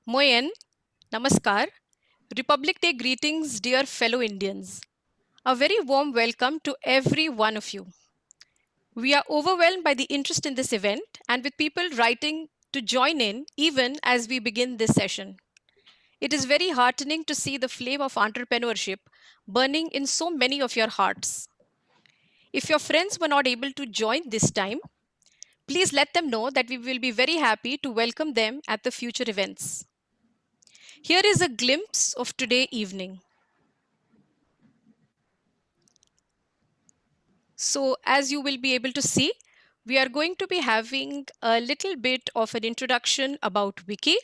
Moyen, Namaskar, Republic Day greetings, dear fellow Indians. A very warm welcome to every one of you. We are overwhelmed by the interest in this event and with people writing to join in even as we begin this session. It is very heartening to see the flame of entrepreneurship burning in so many of your hearts. If your friends were not able to join this time, please let them know that we will be very happy to welcome them at the future events. Here is a glimpse of today evening. So, as you will be able to see, we are going to be having a little bit of an introduction about Wiki.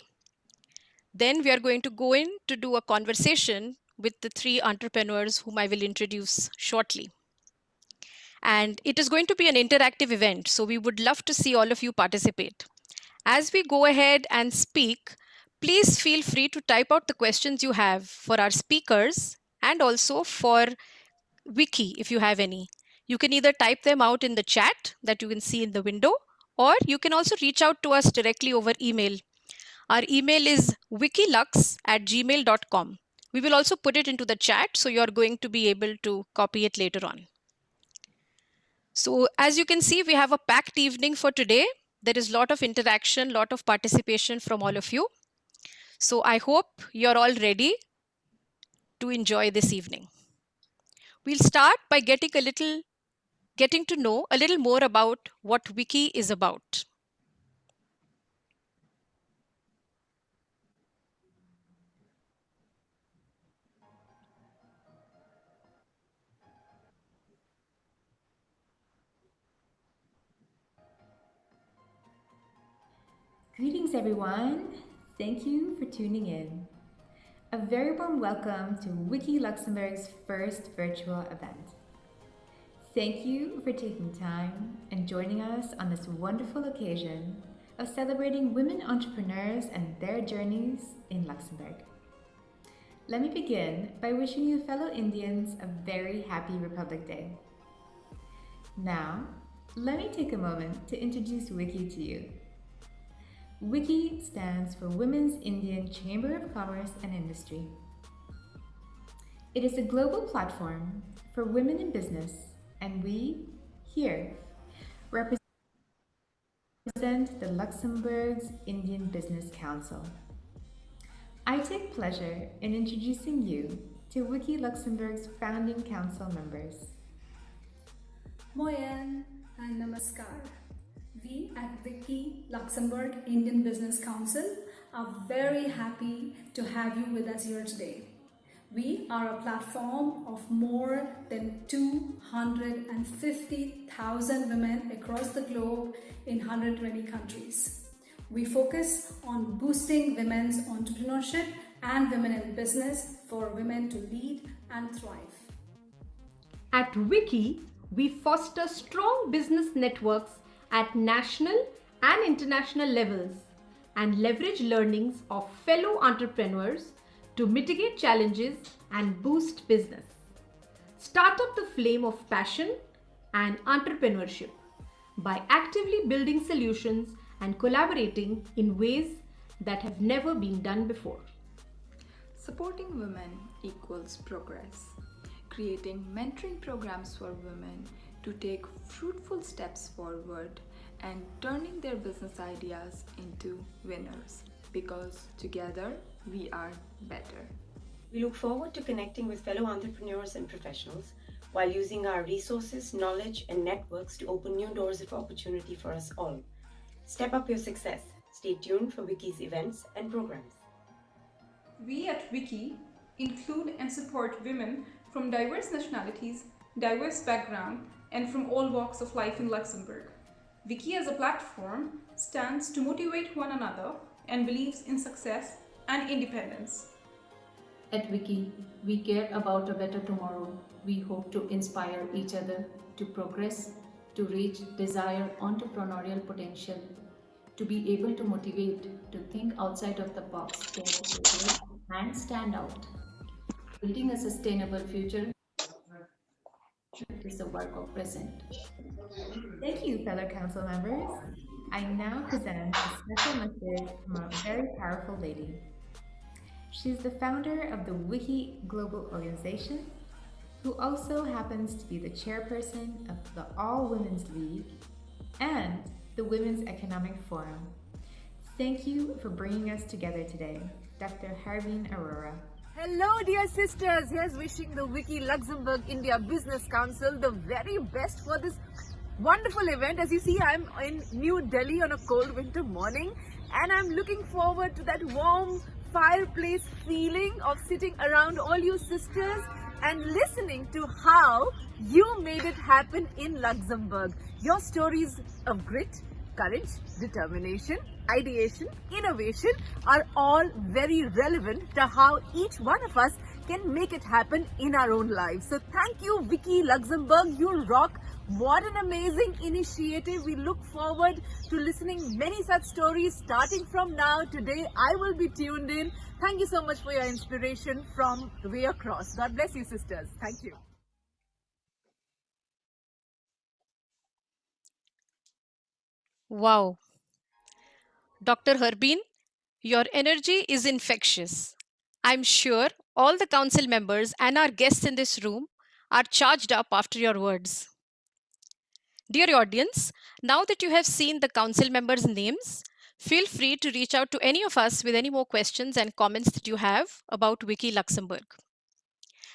Then we are going to go in to do a conversation with the three entrepreneurs whom I will introduce shortly. And it is going to be an interactive event, so we would love to see all of you participate. As we go ahead and speak, please feel free to type out the questions you have for our speakers and also for Wiki if you have any. You can either type them out in the chat that you can see in the window, or you can also reach out to us directly over email. Our email is wikilux@gmail.com. We will also put it into the chat, so you're going to be able to copy it later on. So as you can see, we have a packed evening for today. There is a lot of interaction, lot of participation from all of you. So I hope you're all ready to enjoy this evening. We'll start by getting to know a little more about what Wiki is about. Greetings, everyone. Thank you for tuning in. A very warm welcome to Wiki Luxembourg's first virtual event. Thank you for taking time and joining us on this wonderful occasion of celebrating women entrepreneurs and their journeys in Luxembourg. Let me begin by wishing you fellow Indians a very happy Republic Day. Now, let me take a moment to introduce Wiki to you. WICI stands for Women's Indian Chamber of Commerce and Industry. It is a global platform for women in business, and we, here, represent the Luxembourg's Indian Business Council. I take pleasure in introducing you to WICI Luxembourg's founding council members. Moyen and Namaskar. We at WICI Luxembourg Indian Business Council are very happy to have you with us here today. We are a platform of more than 250,000 women across the globe in 120 countries. We focus on boosting women's entrepreneurship and women in business for women to lead and thrive. At Wiki, we foster strong business networks at national and international levels and leverage learnings of fellow entrepreneurs to mitigate challenges and boost business. Start up the flame of passion and entrepreneurship by actively building solutions and collaborating in ways that have never been done before. Supporting women equals progress. Creating mentoring programs for women to take fruitful steps forward and turning their business ideas into winners, because together we are better. We look forward to connecting with fellow entrepreneurs and professionals while using our resources, knowledge, and networks to open new doors of opportunity for us all. Step up your success. Stay tuned for Wiki's events and programs. We at Wiki include and support women from diverse nationalities, diverse backgrounds, and from all walks of life in Luxembourg. Wiki as a platform stands to motivate one another and believes in success and independence. At Wiki, we care about a better tomorrow. We hope to inspire each other to progress, to reach desired entrepreneurial potential, to be able to motivate, to think outside of the box, and stand out. Building a sustainable future is a work of present. Thank you, fellow council members. I now present a special message from a very powerful lady. She's the founder of the Wiki Global Organization, who also happens to be the chairperson of the All Women's League and the Women's Economic Forum. Thank you for bringing us together today, Dr. Harbeen Arora. Hello, dear sisters. Here's wishing the Wiki Luxembourg India Business Council the very best for this wonderful event. As you see, I'm in New Delhi on a cold winter morning, and I'm looking forward to that warm fireplace feeling of sitting around all you sisters and listening to how you made it happen in Luxembourg. Your stories of grit, courage, determination, ideation, innovation are all very relevant to how each one of us can make it happen in our own lives. So thank you, Wiki Luxembourg. You rock. What an amazing initiative. We look forward to listening many such stories starting from now. Today, I will be tuned in. Thank you so much for your inspiration from the way across. God bless you, sisters. Thank you. Wow. Dr. Harbeen, your energy is infectious. I'm sure all the council members and our guests in this room are charged up after your words. Dear audience, now that you have seen the council members' names, feel free to reach out to any of us with any more questions and comments that you have about Wiki Luxembourg.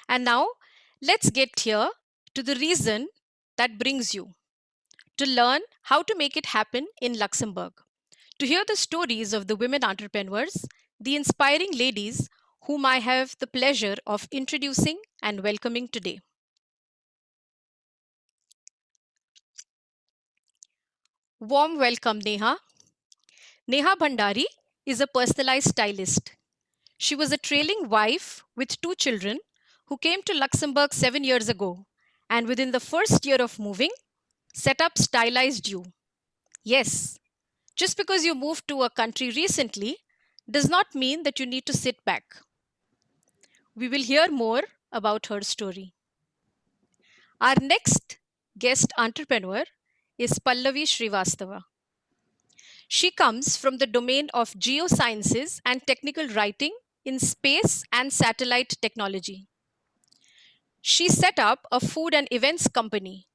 And now, let's get here to the reason that brings you to learn how to make it happen in Luxembourg, to hear the stories of the women entrepreneurs, the inspiring ladies whom I have the pleasure of introducing and welcoming today. Warm welcome, Neha. Neha Bhandari is a personalized stylist. She was a trailing wife with 2 children who came to Luxembourg 7 years ago, and within the first year of moving, set up Stylized You. Yes, just because you moved to a country recently does not mean that you need to sit back. We will hear more about her story. Our next guest entrepreneur is Pallavi Srivastava. She comes from the domain of geosciences and technical writing in space and satellite technology. She set up a food and events company,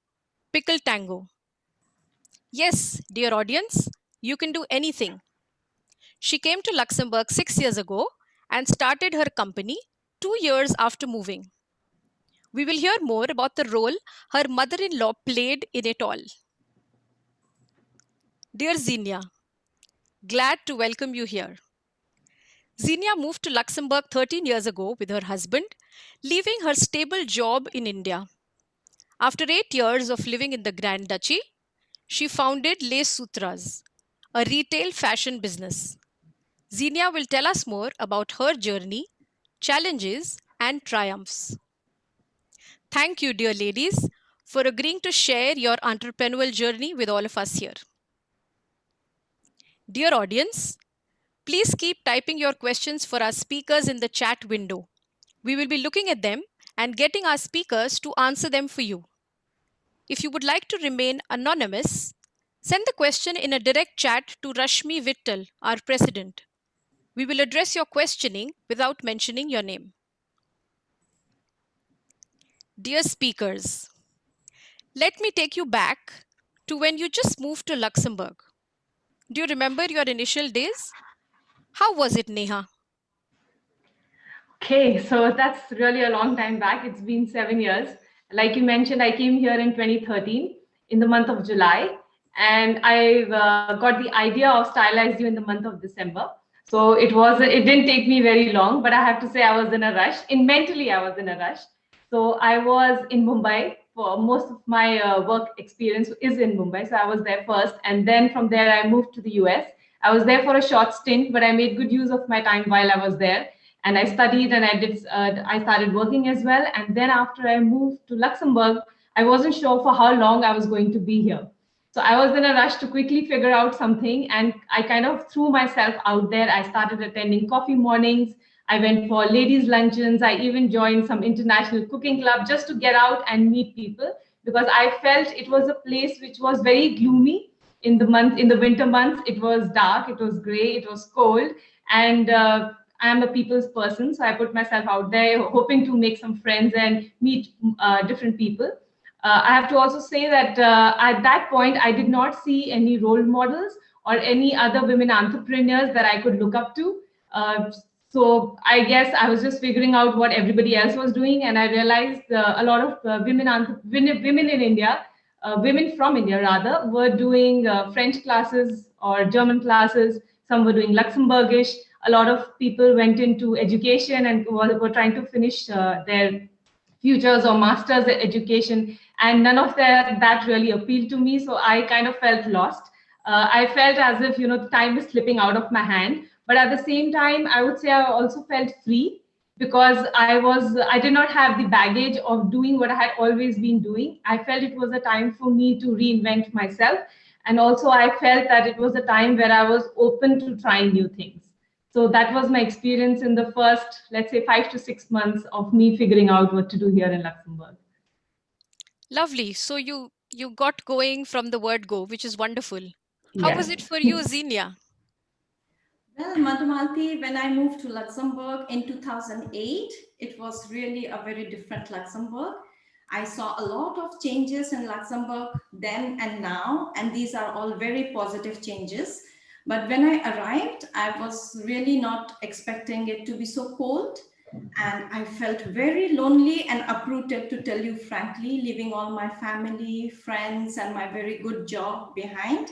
Pickle Tango. Yes, dear audience, you can do anything. She came to Luxembourg 6 years ago and started her company 2 years after moving. We will hear more about the role her mother-in-law played in it all. Dear Xenia, glad to welcome you here. Xenia moved to Luxembourg 13 years ago with her husband, leaving her stable job in India. After 8 years of living in the Grand Duchy, she founded Les Sutras, a retail fashion business. Xenia will tell us more about her journey, challenges, and triumphs. Thank you, dear ladies, for agreeing to share your entrepreneurial journey with all of us here. Dear audience, please keep typing your questions for our speakers in the chat window. We will be looking at them and getting our speakers to answer them for you. If you would like to remain anonymous, send the question in a direct chat to Rashmi Vittal, our president. We will address your questioning without mentioning your name. Dear speakers, let me take you back to when you just moved to Luxembourg. Do you remember your initial days? How was it, Neha? Okay, so that's really a long time back. It's been 7 years. Like you mentioned, I came here in 2013 in the month of July, and I got the idea of Stylized You in the month of December. So it didn't take me very long, but I have to say I was in a rush. Mentally, I was in a rush. So I was in Mumbai. For most of my work experience is in Mumbai. So I was there first, and then from there I moved to the US. I was there for a short stint, but I made good use of my time while I was there. And I studied and I started working as well. And then after I moved to Luxembourg, I wasn't sure for how long I was going to be here. So I was in a rush to quickly figure out something, and I kind of threw myself out there. I started attending coffee mornings. I went for ladies' luncheons. I even joined some international cooking club just to get out and meet people, because I felt it was a place which was very gloomy in the winter months. It was dark, it was gray, it was cold. And I am a people's person, so I put myself out there, hoping to make some friends and meet different people. I have to also say that at that point, I did not see any role models or any other women entrepreneurs that I could look up to. So I guess I was just figuring out what everybody else was doing, and I realized a lot of women in India, women from India rather, were doing French classes or German classes. Some were doing Luxembourgish. A lot of people went into education and were trying to finish their futures or masters education, and none of that really appealed to me. So I kind of felt lost. I felt as if time is slipping out of my hand, but at the same time I would say I also felt free, because I did not have the baggage of doing what I had always been doing. I felt it was a time for me to reinvent myself, and also I felt that it was a time where I was open to trying new things. So that was my experience in the first, let's say, 5 to 6 months of me figuring out what to do here in Luxembourg. Lovely. So you got going from the word go, which is wonderful. How was it for you, Xenia? Well, Madhumalti, when I moved to Luxembourg in 2008, it was really a very different Luxembourg. I saw a lot of changes in Luxembourg then and now, and these are all very positive changes. But when I arrived, I was really not expecting it to be so cold. And I felt very lonely and uprooted, to tell you frankly, leaving all my family, friends, and my very good job behind.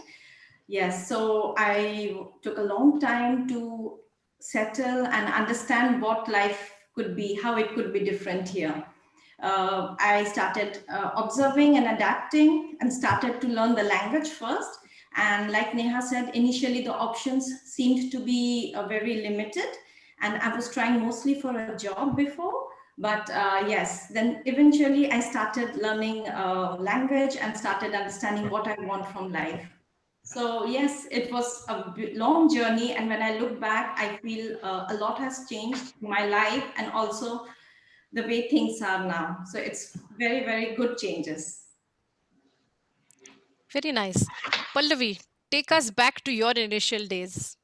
Yes, so I took a long time to settle and understand what life could be, how it could be different here. I started observing and adapting and started to learn the language first. And like Neha said, initially the options seemed to be very limited. And I was trying mostly for a job before. But yes, then eventually I started learning language and started understanding what I want from life. So yes, it was a long journey. And when I look back, I feel a lot has changed in my life and also the way things are now. So it's very, very good changes. Very nice. Pallavi, take us back to your initial days.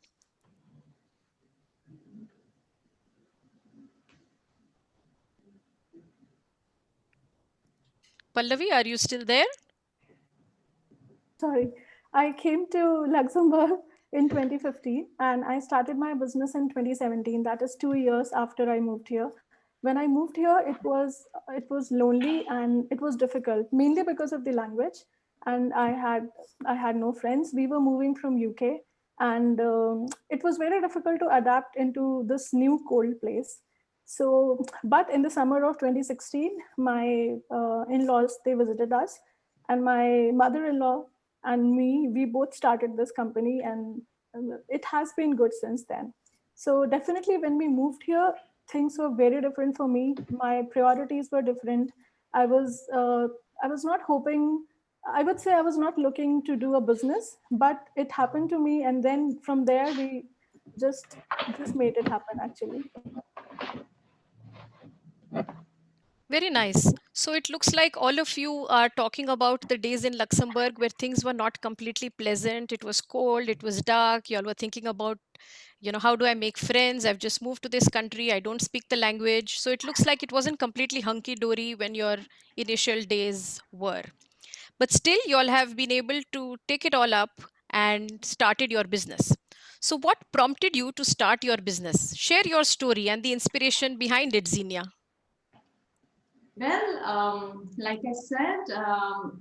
Pallavi, are you still there? Sorry, I came to Luxembourg in 2015 and I started my business in 2017. That is 2 years after I moved here. When I moved here, it was lonely and it was difficult, mainly because of the language. And I had no friends. We were moving from UK, and it was very difficult to adapt into this new cold place. So, but in the summer of 2016, my in-laws, they visited us, and my mother-in-law and me, we both started this company, and it has been good since then. So definitely when we moved here, things were very different for me. My priorities were different. I was not hoping, I would say I was not looking to do a business, but it happened to me. And then from there, we just made it happen, actually. Very nice. So it looks like all of you are talking about the days in Luxembourg where things were not completely pleasant. It was cold, it was dark. You all were thinking about, how do I make friends? I've just moved to this country. I don't speak the language. So it looks like it wasn't completely hunky-dory when your initial days were. But still, you all have been able to take it all up and started your business. So what prompted you to start your business? Share your story and the inspiration behind it, Xenia. Well, like I said,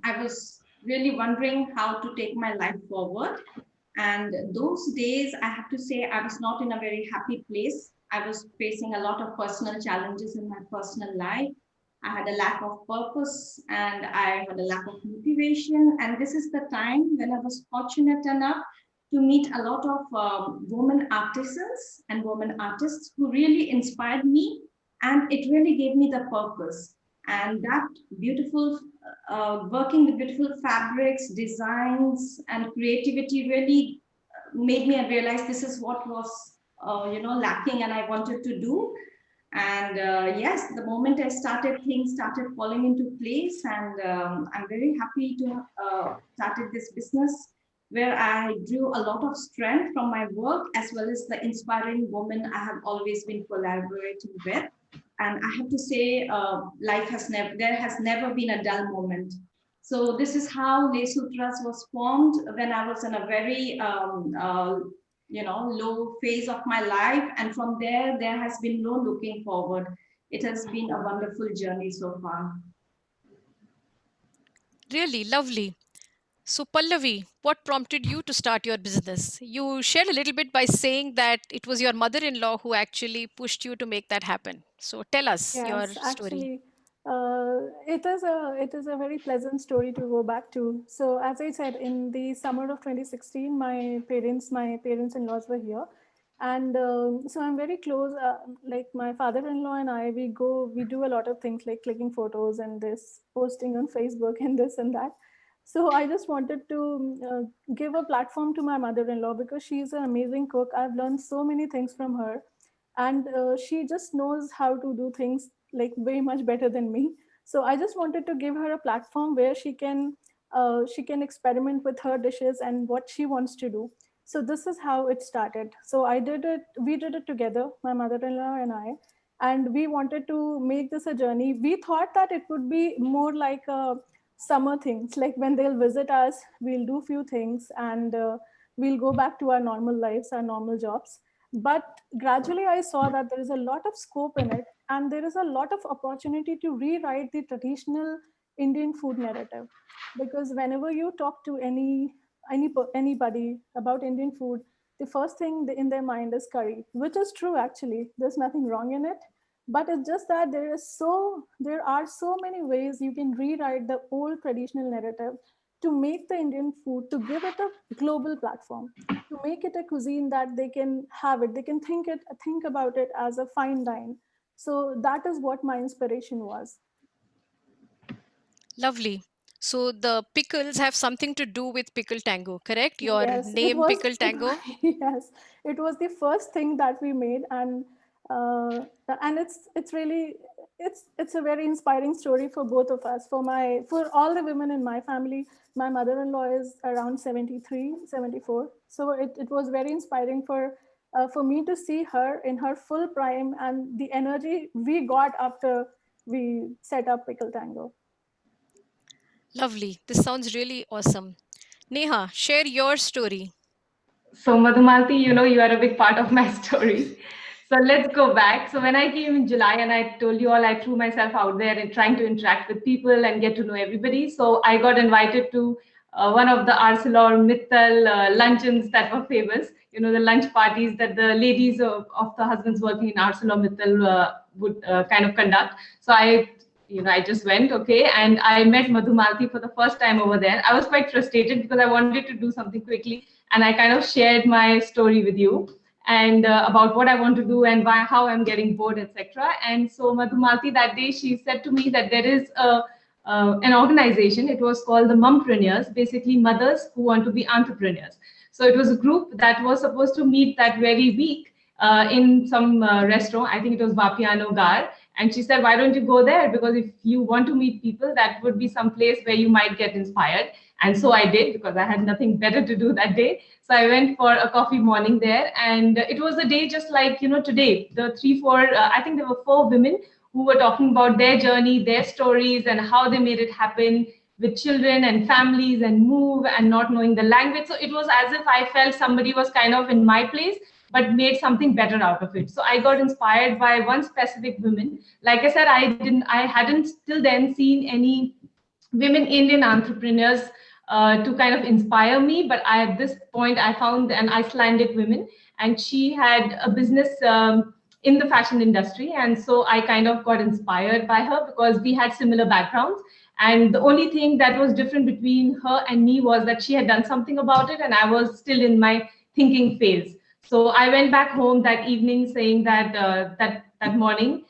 I was really wondering how to take my life forward. And those days, I have to say, I was not in a very happy place. I was facing a lot of personal challenges in my personal life. I had a lack of purpose and I had a lack of motivation. And this is the time when I was fortunate enough to meet a lot of women artisans and women artists who really inspired me. And it really gave me the purpose. And that beautiful, working with beautiful fabrics, designs, and creativity really made me realize this is what was, lacking and I wanted to do. And yes, the moment I started, things started falling into place. And I'm very happy to have started this business. where I drew a lot of strength from my work as well as the inspiring women I have always been collaborating with. And I have to say, there has never been a dull moment. So this is how Le Sutras was formed when I was in a very low phase of my life, and from there has been no looking forward. It has been a wonderful journey so far. Really lovely. So, Pallavi, what prompted you to start your business? You shared a little bit by saying that it was your mother-in-law who actually pushed you to make that happen. So, tell us your Yes, story. actually, it is a very pleasant story to go back to. So, as I said, in the summer of 2016, my parents-in-laws were here, and so I'm very close. Like my father-in-law and I, we do a lot of things like clicking photos and this, posting on Facebook and this and that. So I just wanted to give a platform to my mother-in-law because she's an amazing cook. I've learned so many things from her, and she just knows how to do things like way much better than me. So I just wanted to give her a platform where she can experiment with her dishes and what she wants to do. So this is how it started. So we did it together, my mother-in-law and I, and we wanted to make this a journey. We thought that it would be more like a summer things, like when they'll visit us, we'll do few things, and we'll go back to our normal lives, our normal jobs. But gradually I saw that there is a lot of scope in it, and there is a lot of opportunity to rewrite the traditional Indian food narrative. Because whenever you talk to anybody about Indian food, the first thing in their mind is curry, which is true. Actually, there's nothing wrong in it, but it's just that there are so many ways you can rewrite the old traditional narrative to make the Indian food, to give it a global platform, to make it a cuisine that they can have it, they can think about it as a fine dine. So that is what my inspiration was. Lovely. So, the pickles have something to do with Pickle Tango, correct? Your Yes, name, Pickle Tango? yes, it was the first thing that we made, uh, and it's really it's a very inspiring story for both of us. For all the women in my family, my mother-in-law is around 73, 74. So it was very inspiring for me to see her in her full prime and the energy we got after we set up Pickle Tango. Lovely. This sounds really awesome. Neha, share your story. So Madhumalti, you are a big part of my story. So let's go back. So when I came in July and I told you all, I threw myself out there and trying to interact with people and get to know everybody. So I got invited to one of the ArcelorMittal luncheons that were famous. The lunch parties that the ladies of the husbands working in ArcelorMittal would kind of conduct. So I just went, okay, and I met Madhumalti for the first time over there. I was quite frustrated because I wanted to do something quickly, and I kind of shared my story with you and about what I want to do and how I'm getting bored, etc. And so Madhumalti that day, she said to me that there is an organization. It was called the Mumpreneurs, basically mothers who want to be entrepreneurs. So it was a group that was supposed to meet that very week in some restaurant. I think it was Vapiano Gar. And she said, why don't you go there? Because if you want to meet people, that would be some place where you might get inspired. And so I did, because I had nothing better to do that day. So I went for a coffee morning there. And it was a day just like, today, I think there were 4 women who were talking about their journey, their stories, and how they made it happen with children and families and move and not knowing the language. So it was as if I felt somebody was kind of in my place, but made something better out of it. So I got inspired by one specific woman. Like I said, I hadn't till then seen any women Indian entrepreneurs to kind of inspire me. But at this point, I found an Icelandic woman, and she had a business in the fashion industry. And so I kind of got inspired by her because we had similar backgrounds. And the only thing that was different between her and me was that she had done something about it, and I was still in my thinking phase. So I went back home that evening saying that that morning,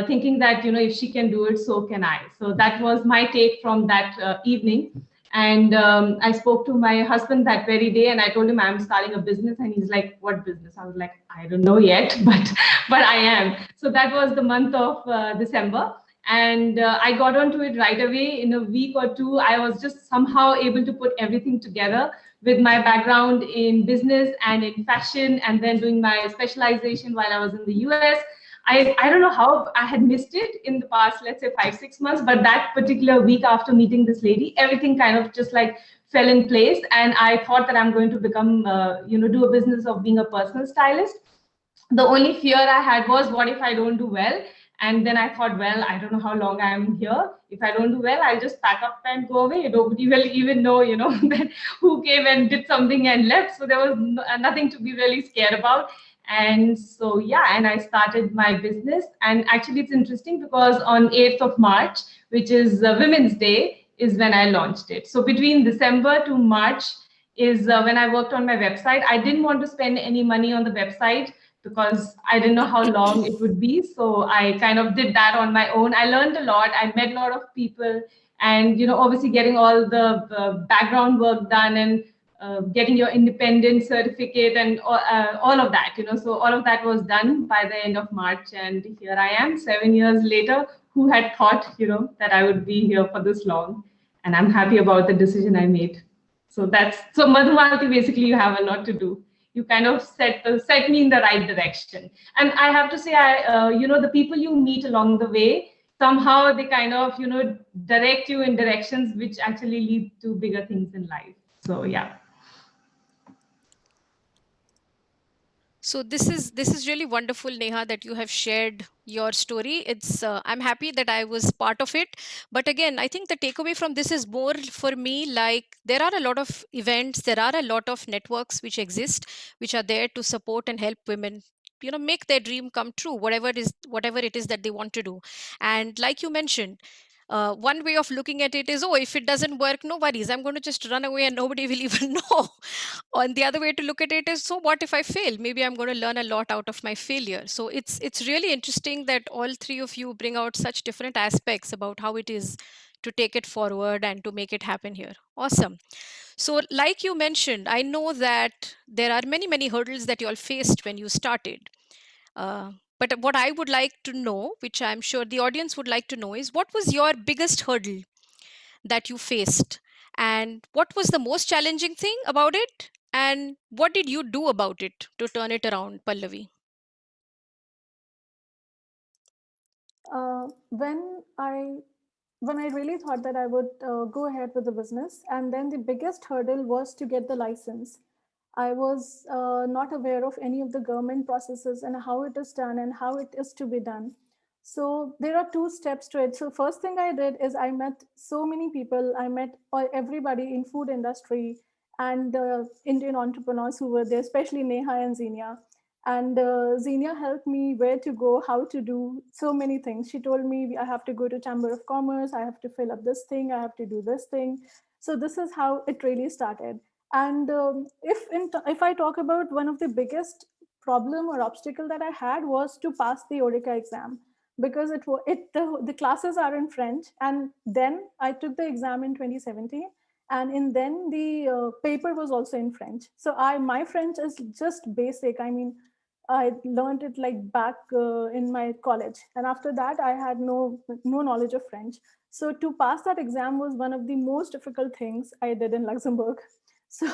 thinking that, if she can do it, so can I. So that was my take from that evening. And I spoke to my husband that very day, and I told him I'm starting a business. And he's like, what business? I was like, I don't know yet, but I am. So that was the month of December. And I got onto it right away. In a week or two, I was just somehow able to put everything together with my background in business and in fashion, and then doing my specialization while I was in the US. I don't know how I had missed it in the past, let's say 5, 6 months, but that particular week after meeting this lady, everything kind of just like fell in place. And I thought that I'm going to become, do a business of being a personal stylist. The only fear I had was, what if I don't do well? And then I thought, well, I don't know how long I'm here. If I don't do well, I'll just pack up and go away. Nobody will even know, that who came and did something and left. So there was nothing to be really scared about. And so, yeah, and I started my business. And actually, it's interesting because on 8th of March, which is Women's Day, is when I launched it. So between December to March is when I worked on my website. I didn't want to spend any money on the website because I didn't know how long it would be. So I kind of did that on my own. I learned a lot. I met a lot of people, and obviously getting all the background work done, and getting your independent certificate and all of that. So all of that was done by the end of March, and here I am 7 years later. Who had thought that I would be here for this long? And I'm happy about the decision I made. So Madhumalati, basically you have a lot to do. You kind of set me in the right direction. And I have to say, the people you meet along the way, somehow they kind of, direct you in directions which actually lead to bigger things in life. So yeah. So this is really wonderful, Neha, that you have shared your story. I'm happy that I was part of it. But again, I think the takeaway from this is more for me like there are a lot of events, there are a lot of networks which exist, which are there to support and help women make their dream come true, whatever it is that they want to do. And like you mentioned, one way of looking at it is, oh, if it doesn't work, no worries, I'm going to just run away and nobody will even know. On the other way to look at it is, so what if I fail? Maybe I'm going to learn a lot out of my failure. So it's really interesting that all three of you bring out such different aspects about how it is to take it forward and to make it happen here. Awesome. So like you mentioned, I know that there are many hurdles that you all faced when you started. But what I would like to know, which I'm sure the audience would like to know, is what was your biggest hurdle that you faced? And what was the most challenging thing about it? And what did you do about it to turn it around, Pallavi? Uh, when I when I really thought that I would go ahead with the business, and then the biggest hurdle was to get the license. I was not aware of any of the government processes and how it is done and how it is to be done. So there are two steps to it. So first thing I did is I met so many people. I met everybody in food industry and Indian entrepreneurs who were there, especially Neha and Zinia. And Xenia helped me where to go, how to do so many things. She told me I have to go to Chamber of Commerce, I have to fill up this thing, I have to do this thing. So this is how it really started. And if I talk about one of the biggest problem or obstacle that I had was to pass the Oreca exam, because the classes are in French. And then I took the exam in 2017, and in then the paper was also in French. So my French is just basic. I mean, I learned it like back in my college, and after that I had no knowledge of French. So to pass that exam was one of the most difficult things I did in Luxembourg. So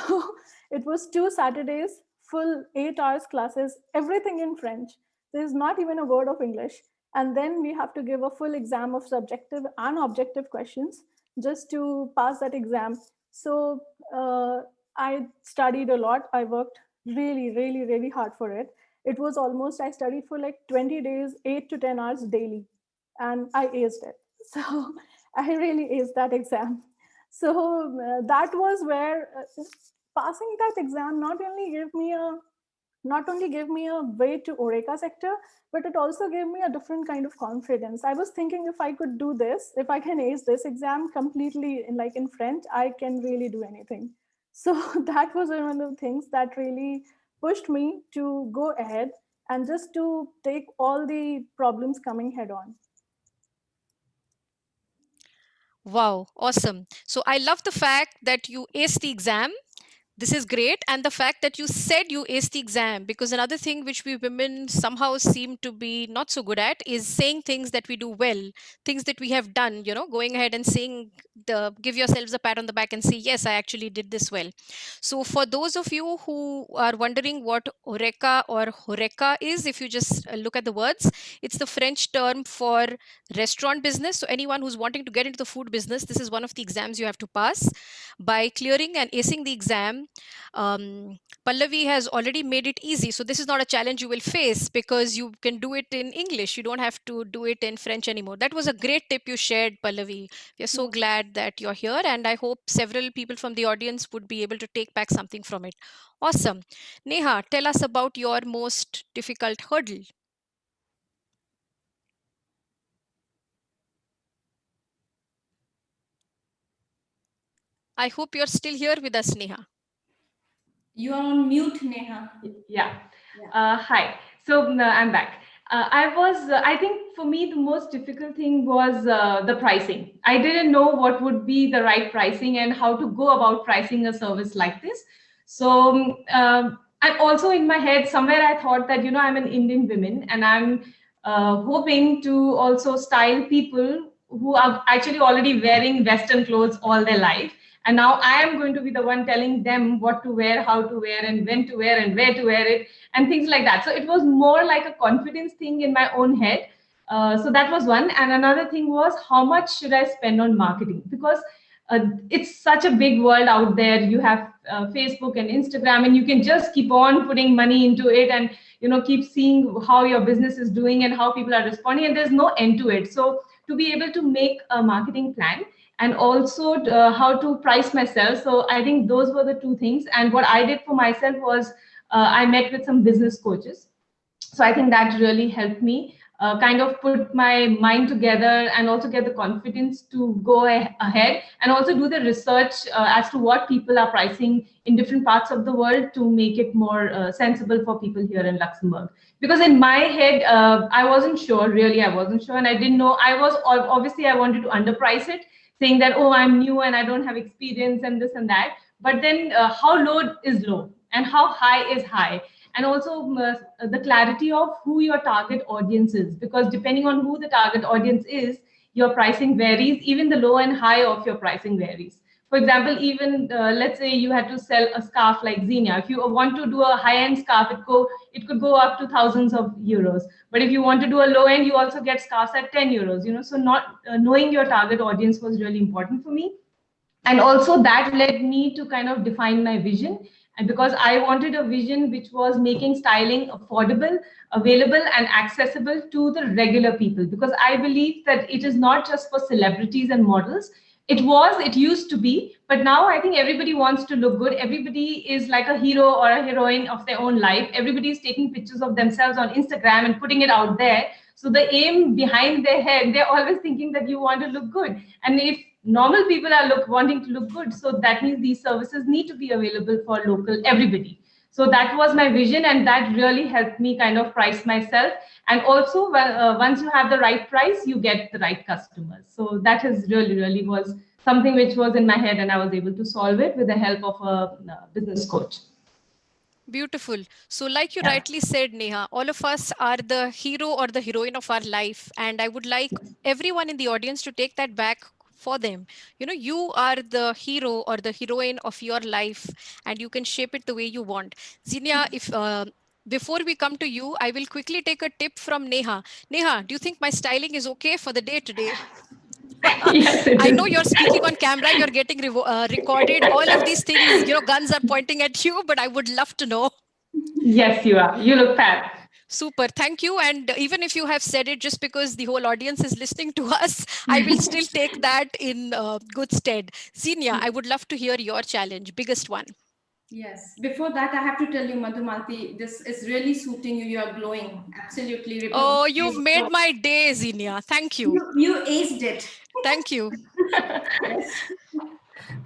it was 2 Saturdays, full 8 hours classes, everything in French. There's not even a word of English. And then we have to give a full exam of subjective and objective questions just to pass that exam. So I studied a lot. I worked really hard for it. It was almost, I studied for like 20 days, 8 to 10 hours daily, and I aced it. So I really aced that exam. So that was where passing that exam not only gave me a way to Oreca sector, but it also gave me a different kind of confidence. I was thinking, if I could do this, if I can ace this exam completely in French, I can really do anything. So that was one of the things that really pushed me to go ahead and just to take all the problems coming head on. Wow, awesome. So I love the fact that you aced the exam. This is great. And the fact that you said you aced the exam, because another thing which we women somehow seem to be not so good at is saying things that we do well, things that we have done, going ahead and saying, give yourselves a pat on the back and say, yes, I actually did this well. So for those of you who are wondering what Horeca or Horeca is, if you just look at the words, it's the French term for restaurant business. So anyone who's wanting to get into the food business, this is one of the exams you have to pass. By clearing and acing the exam, Pallavi has already made it easy. So this is not a challenge you will face because you can do it in English. You don't have to do it in French anymore. That was a great tip you shared, Pallavi. We are so glad that you're here, and I hope several people from the audience would be able to take back something from it. Awesome. Neha, tell us about your most difficult hurdle. I hope you're still here with us, Neha. You are on mute, Neha. Yeah. Hi. So I'm back. I think for me, the most difficult thing was the pricing. I didn't know what would be the right pricing and how to go about pricing a service like this. So, and also in my head, somewhere I thought that, I'm an Indian woman and I'm hoping to also style people who are actually already wearing Western clothes all their life. And now I am going to be the one telling them what to wear, how to wear, and when to wear, and where to wear it, and things like that. So it was more like a confidence thing in my own head. So that was one. And another thing was, how much should I spend on marketing? Because it's such a big world out there. You have Facebook and Instagram, and you can just keep on putting money into it, and keep seeing how your business is doing and how people are responding. And there's no end to it. So to be able to make a marketing plan, and also how to price myself. So I think those were the two things. And what I did for myself was I met with some business coaches. So I think that really helped me kind of put my mind together and also get the confidence to go ahead and also do the research as to what people are pricing in different parts of the world to make it more sensible for people here in Luxembourg. Because in my head, I wasn't sure, really, I wasn't sure. And I didn't know, obviously I wanted to underprice it, saying that, oh, I'm new and I don't have experience and this and that. But then how low is low and how high is high? And also the clarity of who your target audience is, because depending on who the target audience is, your pricing varies. Even the low and high of your pricing varies. For example, even let's say you had to sell a scarf like Xenia. If you want to do a high-end scarf, it could go up to thousands of euros. But if you want to do a low end, you also get scarves at 10 euros. So not knowing your target audience was really important for me. And also that led me to kind of define my vision. And because I wanted a vision which was making styling affordable, available, and accessible to the regular people, because I believe that it is not just for celebrities and models. It used to be, but now I think everybody wants to look good. Everybody is like a hero or a heroine of their own life. Everybody is taking pictures of themselves on Instagram and putting it out there. So the aim behind their head, they're always thinking that you want to look good. And if normal people are wanting to look good, so that means these services need to be available for local everybody. So that was my vision, and that really helped me kind of price myself. And also, once you have the right price, you get the right customers. So that is really was something which was in my head, and I was able to solve it with the help of a business coach. Beautiful. So like you rightly said, Neha, all of us are the hero or the heroine of our life. And I would like everyone in the audience to take that back for them. You are the hero or the heroine of your life, and you can shape it the way you want. Xenia, if before we come to you, I will quickly take a tip from Neha. Neha, do you think my styling is okay for the day today? Yes, I know you're speaking on camera, you're getting recorded, all of these things, guns are pointing at you, but I would love to know. Yes, you are. You look fab. Super. Thank you. And even if you have said it just because the whole audience is listening to us, I will still take that in good stead. Xenia, I would love to hear your challenge, biggest one. Yes. Before that, I have to tell you, Madhumalti, this is really suiting you. You are glowing. Absolutely. Oh, you've made my day, Xenia. Thank you. You aced it. Thank you. Yes.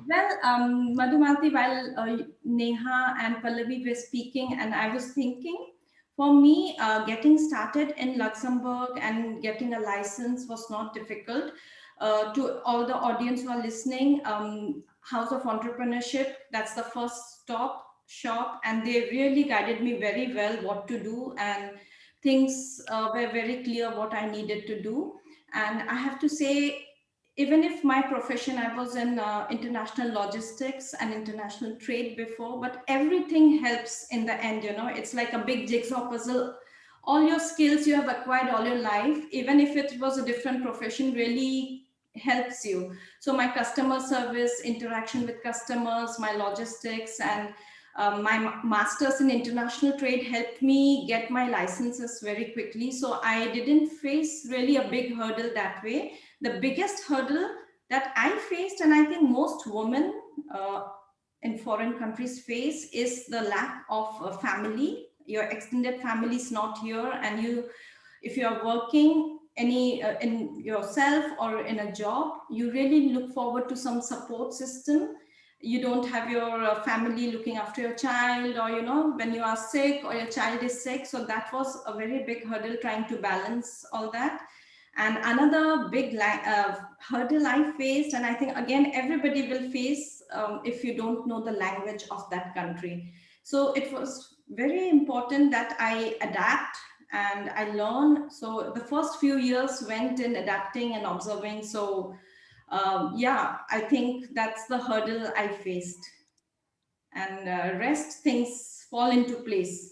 Well, Madhumalti, while Neha and Pallavi were speaking, and I was thinking, for me, getting started in Luxembourg and getting a license was not difficult. To all the audience who are listening, House of Entrepreneurship. That's the first shop, and they really guided me very well what to do, and things were very clear what I needed to do. And I have to say, even if my profession, I was in international logistics and international trade before, but everything helps in the end. It's like a big jigsaw puzzle. All your skills you have acquired all your life, even if it was a different profession, really helps you. So my customer service, interaction with customers, my logistics, and my master's in international trade helped me get my licenses very quickly. So I didn't face really a big hurdle that way. The biggest hurdle that I faced, and I think most women in foreign countries face, is the lack of family. Your extended family is not here, and if you are working in yourself or in a job, you really look forward to some support system. You don't have your family looking after your child, or when you are sick or your child is sick. So that was a very big hurdle, trying to balance all that. And another big hurdle I faced, and I think again everybody will face, if you don't know the language of that country. So it was very important that I adapt and I learn. So the first few years went in adapting and observing. So yeah, I think that's the hurdle I faced, and rest things fall into place.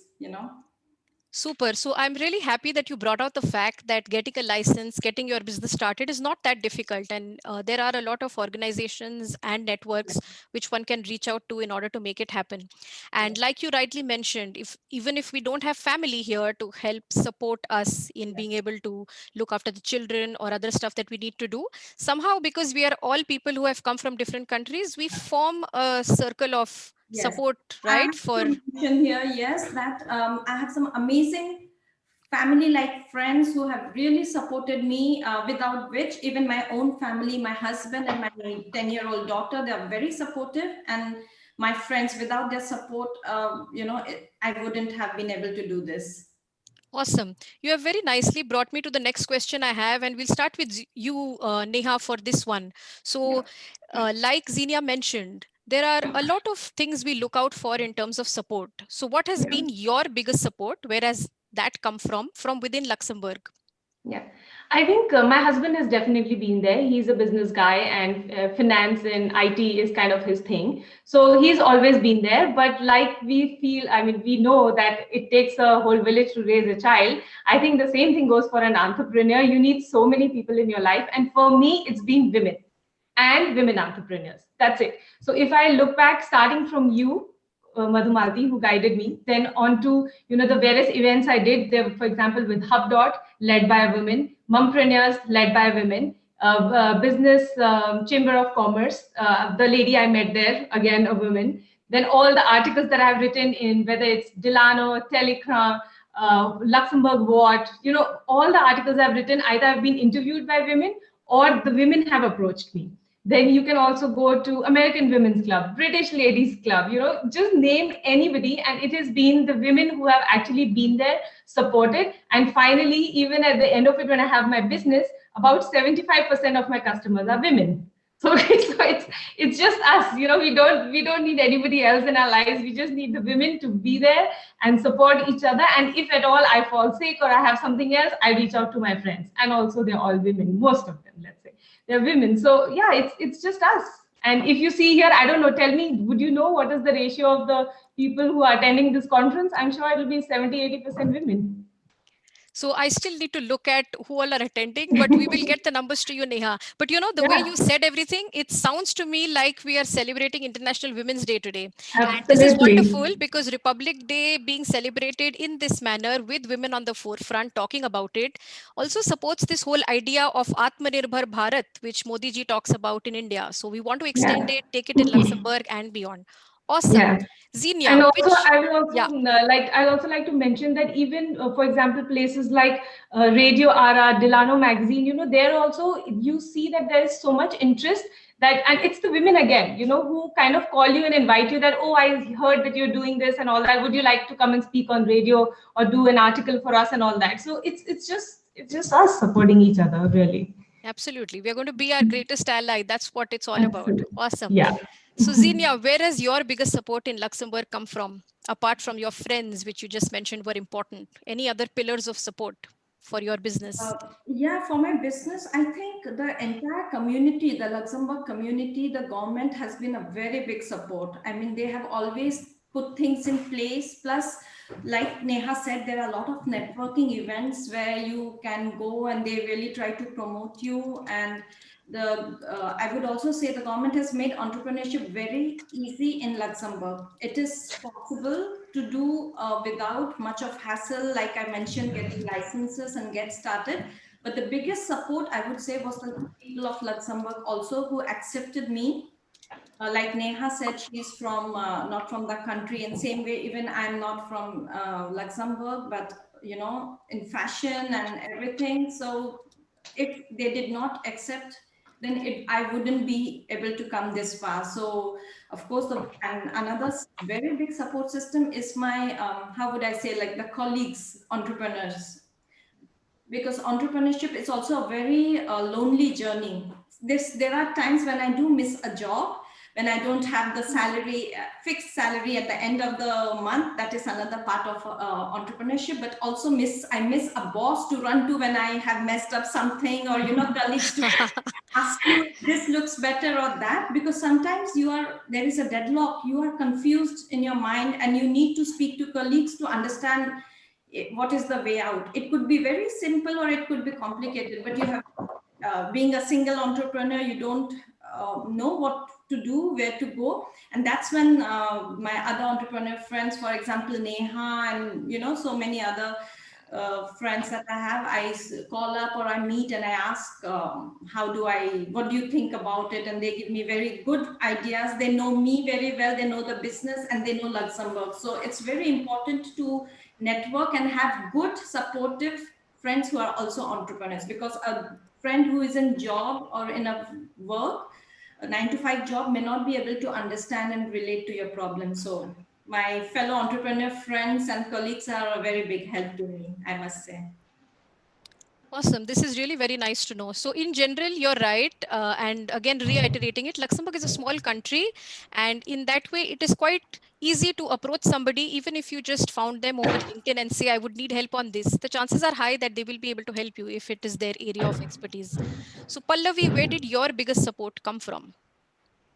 Super. So I'm really happy that you brought out the fact that getting a license, getting your business started is not that difficult. And there are a lot of organizations and networks which one can reach out to in order to make it happen. And like you rightly mentioned, even if we don't have family here to help support us in being able to look after the children or other stuff that we need to do, somehow, because we are all people who have come from different countries, we form a circle of support, I right? have to mention here, yes, that I have some amazing family-like friends who have really supported me, without which even my own family, my husband and my 10-year-old daughter, they are very supportive. And my friends, without their support, I wouldn't have been able to do this. Awesome. You have very nicely brought me to the next question I have, and we'll start with you, Neha, for this one. So, like Xenia mentioned, there are a lot of things we look out for in terms of support. So, what has been your biggest support? Where has that come from within Luxembourg? Yeah, I think my husband has definitely been there. He's a business guy, and finance and IT is kind of his thing. So he's always been there. But like we know that it takes a whole village to raise a child. I think the same thing goes for an entrepreneur. You need so many people in your life. And for me, it's been women and women entrepreneurs. That's it. So if I look back, starting from you, Madhumalti, who guided me, then on to the various events I did there, for example, with HubDot, led by a woman, Mumpreneurs, led by women, Business Chamber of Commerce, the lady I met there, again a woman. Then all the articles that I've written in, whether it's Delano, Telecran, Luxembourg What, all the articles I've written, either I've been interviewed by women or the women have approached me. Then you can also go to American Women's Club, British Ladies Club, just name anybody. And it has been the women who have actually been there, supported. And finally, even at the end of it, when I have my business, about 75% of my customers are women. So it's just us, we don't need anybody else in our lives. We just need the women to be there and support each other. And if at all I fall sick or I have something else, I reach out to my friends. And also they're all women, most of them, let's say. They're women. So yeah, it's just us. And if you see here, I don't know, tell me, would you know what is the ratio of the people who are attending this conference? I'm sure it'll be 70-80% women. So I still need to look at who all are attending, but we will get the numbers to you, Neha. But the way you said everything, it sounds to me like we are celebrating International Women's Day today. Absolutely. And this is wonderful because Republic Day being celebrated in this manner with women on the forefront talking about it also supports this whole idea of Atmanirbhar Bharat, which Modi ji talks about in India. So we want to extend it, take it in Luxembourg and beyond. Awesome. Yeah. Xenia, and also I'd also like to mention that even for example, places like Radio Ara, Delano magazine, there also you see that there is so much interest that, and it's the women again, who kind of call you and invite you that, oh, I heard that you're doing this and all that. Would you like to come and speak on radio or do an article for us and all that? So it's just us supporting each other, really. Absolutely. We're going to be our greatest ally. That's what it's all about. Awesome. Yeah. So Xenia, where has your biggest support in Luxembourg come from? Apart from your friends, which you just mentioned were important, any other pillars of support for your business? Yeah, for my business, I think the entire community, the Luxembourg community, the government has been a very big support. I mean, they have always put things in place. Plus, like Neha said, there are a lot of networking events where you can go and they really try to promote you. And I would also say the government has made entrepreneurship very easy in Luxembourg. It is possible to do without much of hassle, like I mentioned, getting licenses and get started. But the biggest support I would say was the people of Luxembourg also who accepted me. Like Neha said, she's from not from the country, and same way, even I'm not from Luxembourg, but you know, in fashion and everything. So if they did not accept, then I wouldn't be able to come this far. So of course, and another very big support system is my how would I say, like the colleagues, entrepreneurs, because entrepreneurship is also a very lonely journey. There are times when I do miss a job, when I don't have the salary, fixed salary at the end of the month. That is another part of entrepreneurship. But also I miss a boss to run to when I have messed up something, or you know, colleagues to ask you if this looks better or that, because sometimes there is a deadlock, you are confused in your mind, and you need to speak to colleagues to understand what is the way out. It could be very simple or it could be complicated, but you have being a single entrepreneur, you don't know what to do, where to go. And that's when my other entrepreneur friends, for example Neha, and you know, so many other friends that I have, I call up or I meet and I ask, what do you think about it? And they give me very good ideas. They know me very well, they know the business, and they know Luxembourg. So it's very important to network and have good supportive friends who are also entrepreneurs, because a friend who is in job or in a work, a 9 to 5 job, may not be able to understand and relate to your problem. So my fellow entrepreneur friends and colleagues are a very big help to me, I must say. Awesome. This is really very nice to know. So, in general, you're right. And again, reiterating it, Luxembourg is a small country. And in that way, it is quite easy to approach somebody, even if you just found them over LinkedIn and say, I would need help on this. The chances are high that they will be able to help you if it is their area of expertise. So, Pallavi, where did your biggest support come from?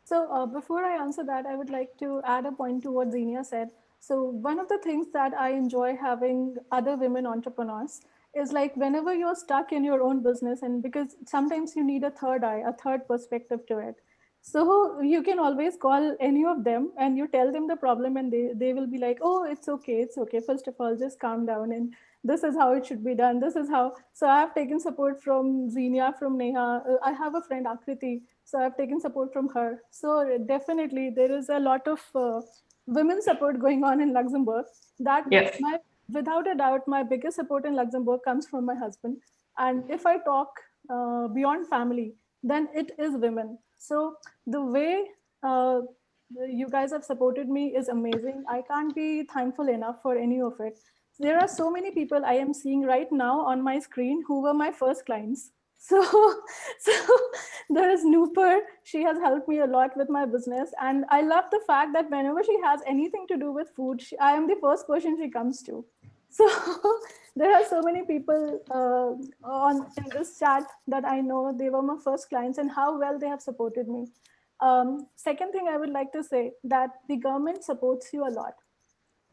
So before I answer that, I would like to add a point to what Xenia said. So one of the things that I enjoy having other women entrepreneurs is like whenever you're stuck in your own business, and because sometimes you need a third eye, a third perspective to it. So you can always call any of them and you tell them the problem, and they will be like, oh, it's okay, it's okay. First of all, just calm down, and this is how it should be done. This is how. So I've taken support from Xenia, from Neha. I have a friend, Akriti. So I've taken support from her. So definitely there is a lot of women support going on in Luxembourg. That Yes. without a doubt, my biggest support in Luxembourg comes from my husband. And if I talk beyond family, then it is women. So the way you guys have supported me is amazing. I can't be thankful enough for any of it. There are so many people I am seeing right now on my screen who were my first clients. So, so there is Nooper. She has helped me a lot with my business. And I love the fact that whenever she has anything to do with food, I am the first person she comes to. So there are so many people in this chat that I know. They were my first clients, and how well they have supported me. Second thing I would like to say, that the government supports you a lot.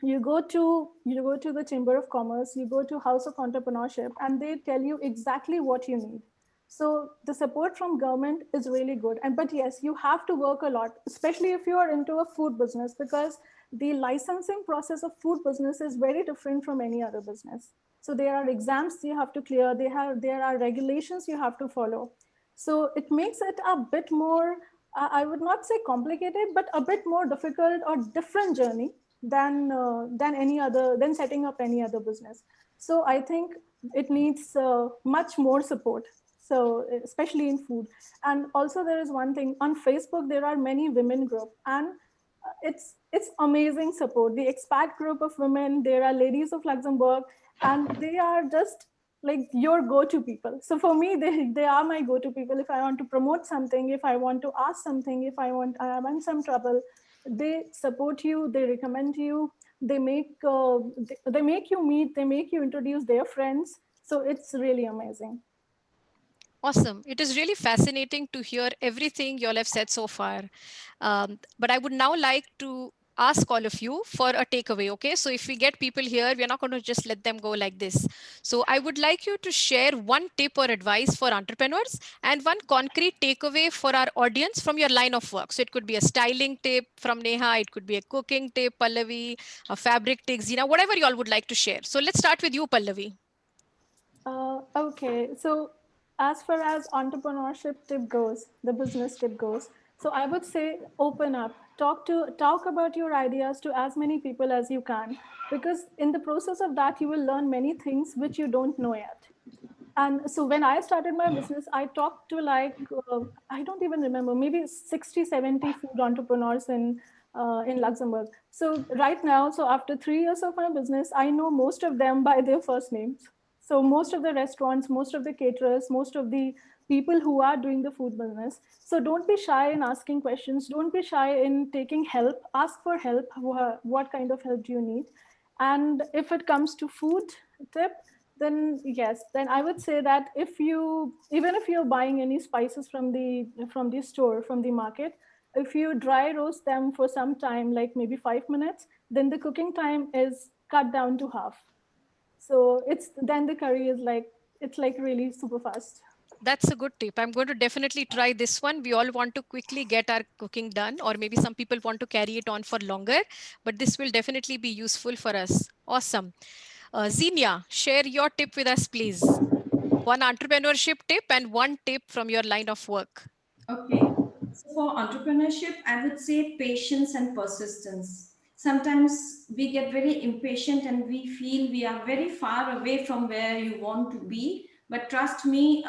You go to the Chamber of Commerce, you go to House of Entrepreneurship, and they tell you exactly what you need. So the support from government is really good. But yes, you have to work a lot, especially if you are into a food business, because the licensing process of food business is very different from any other business. So there are exams you have to clear. There are regulations you have to follow. So it makes it a bit more, I would not say complicated, but a bit more difficult or different journey than setting up any other business. So I think it needs much more support. So especially in food. And also there is one thing on Facebook, there are many women group, and it's amazing support. The expat group of women, there are ladies of Luxembourg, and they are just like your go-to people. So for me, they are my go-to people. If I want to promote something, if I want to ask something, if I'm in some trouble, they support you, they recommend you, they make you meet, they make you introduce their friends. So it's really amazing. Awesome. It is really fascinating to hear everything you all have said so far. But I would now like to ask all of you for a takeaway. Okay. So if we get people here, we're not going to just let them go like this. So I would like you to share one tip or advice for entrepreneurs and one concrete takeaway for our audience from your line of work. So it could be a styling tip from Neha, it could be a cooking tip, Pallavi, a fabric tip, Zina, whatever you all would like to share. So let's start with you, Pallavi. Okay, so as far as entrepreneurship tip goes, the business tip goes, so I would say open up, talk about your ideas to as many people as you can, because in the process of that you will learn many things which you don't know yet. And so when I started my business, I talked to I don't even remember, maybe 60, 70 food entrepreneurs in Luxembourg. So right now, so after 3 years of my business, I know most of them by their first names. So most of the restaurants, most of the caterers, most of the people who are doing the food business. So don't be shy in asking questions. Don't be shy in taking help. Ask for help. What kind of help do you need? And if it comes to food tip, then yes, then I would say that even if you're buying any spices from the store, from the market, if you dry roast them for some time, like maybe 5 minutes, then the cooking time is cut down to half. So then the curry is it's like really super fast. That's a good tip. I'm going to definitely try this one. We all want to quickly get our cooking done, or maybe some people want to carry it on for longer, but this will definitely be useful for us. Awesome. Xenia, share your tip with us, please. One entrepreneurship tip and one tip from your line of work. Okay. So for entrepreneurship, I would say patience and persistence. Sometimes we get very impatient and we feel we are very far away from where you want to be. But trust me,